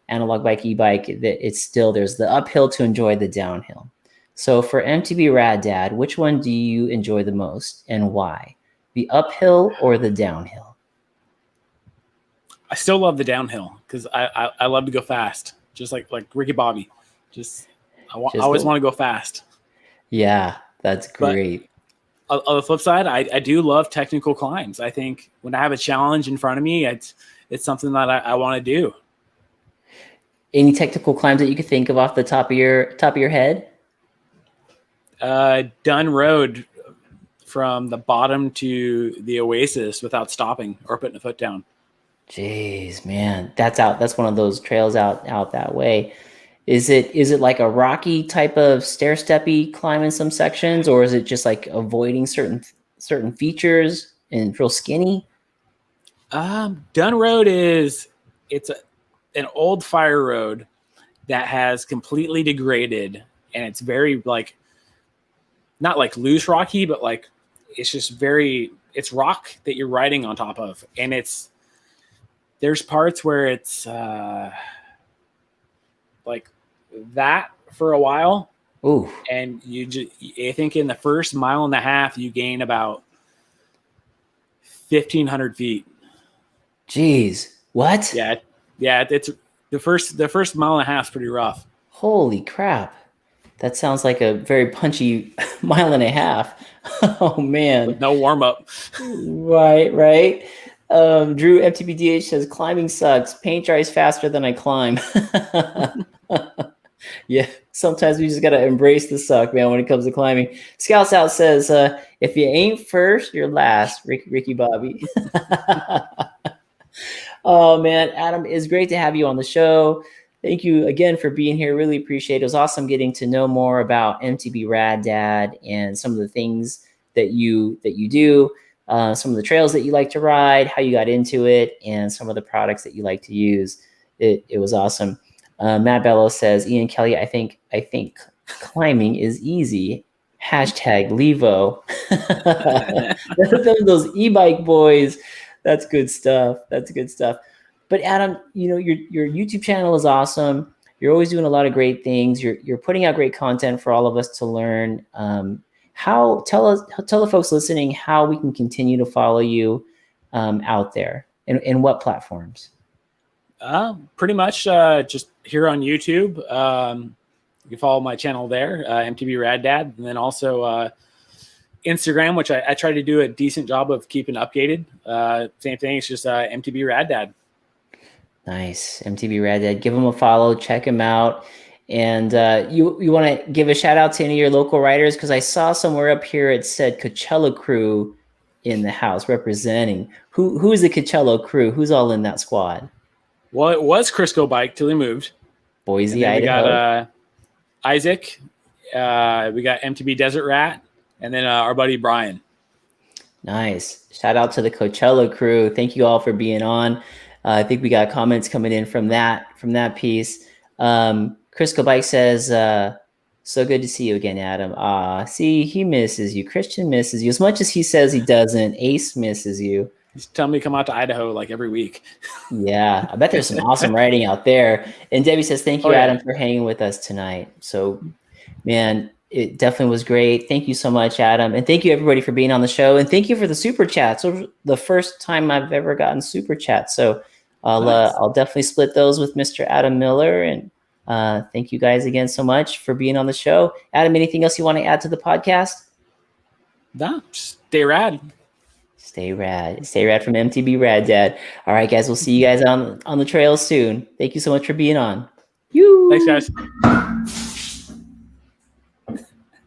Analog bike, e-bike, it's still, there's the uphill to enjoy the downhill. So for MTB Rad Dad, which one do you enjoy the most and why? The uphill or the downhill? I still love the downhill because I love to go fast, just like Ricky Bobby. I always want to go fast. Yeah, that's great. But on the flip side, I do love technical climbs. I think when I have a challenge in front of me, it's something that I want to do. Any technical climbs that you could think of off the top of your head? Done road from the bottom to the Oasis without stopping or putting a foot down. Jeez, man, that's one of those trails out that way. Is it like a rocky type of stair-steppy climb in some sections, or is it just like avoiding certain features and real skinny? Dun Road it's an old fire road that has completely degraded, and it's very like not like loose rocky, but like it's just it's rock that you're riding on top of, and there's parts where it's like that for a while. Ooh. And I think in the first mile and a half, you gain about 1,500 feet. Jeez. What? Yeah. It's the first mile and a half is pretty rough. Holy crap. That sounds like a very punchy mile and a half. Oh man. With no warm up. Right. Drew MTBDH says climbing sucks. Paint dries faster than I climb. Yeah, sometimes we just gotta embrace the suck, man, when it comes to climbing. Scouts Out says, if you ain't first, you're last. Ricky Bobby. Oh man, Adam, it's great to have you on the show. Thank you again for being here. Really appreciate it. It was awesome getting to know more about MTB Rad Dad and some of the things that you do. Some of the trails that you like to ride, how you got into it, and some of the products that you like to use. It was awesome. Matt Bello says, Ian Kelly, I think climbing is easy. Hashtag Levo. Those e-bike boys. That's good stuff. But Adam, your YouTube channel is awesome. You're always doing a lot of great things. You're putting out great content for all of us to learn. Tell the folks listening how we can continue to follow you out there, and what platforms. Pretty much just here on YouTube. You can follow my channel there, MTB Rad Dad, and then also Instagram, which I try to do a decent job of keeping updated. Same thing. It's just MTB Rad Dad. Nice. MTB Rad Dad. Give him a follow. Check him out. And you want to give a shout out to any of your local riders? Because I saw somewhere up here it said Coachella crew in the house representing. Who's the Coachella crew? Who's all in that squad? Well, it was Crisco Bike till he moved. Boise, Idaho. We got Isaac. we got MTB Desert Rat, and then our buddy Brian. Nice. Shout out to the Coachella crew. Thank you all for being on. I think we got comments coming in from that piece. Crisco Bike says, so good to see you again, Adam. See, he misses you. Christian misses you. As much as he says he doesn't, Ace misses you. He's telling me to come out to Idaho like every week. Yeah, I bet there's some awesome riding out there. And Debbie says, thank you, Adam, for hanging with us tonight. So, man, it definitely was great. Thank you so much, Adam. And thank you, everybody, for being on the show. And thank you for the super chats. It was the first time I've ever gotten super chats. So I'll definitely split those with Mr. Adam Miller. And thank you guys again so much for being on the show. Adam, anything else you want to add to the podcast? No, stay rad. Stay rad. Stay rad from MTB Rad Dad. All right, guys. We'll see you guys on the trail soon. Thank you so much for being on. Thanks, guys.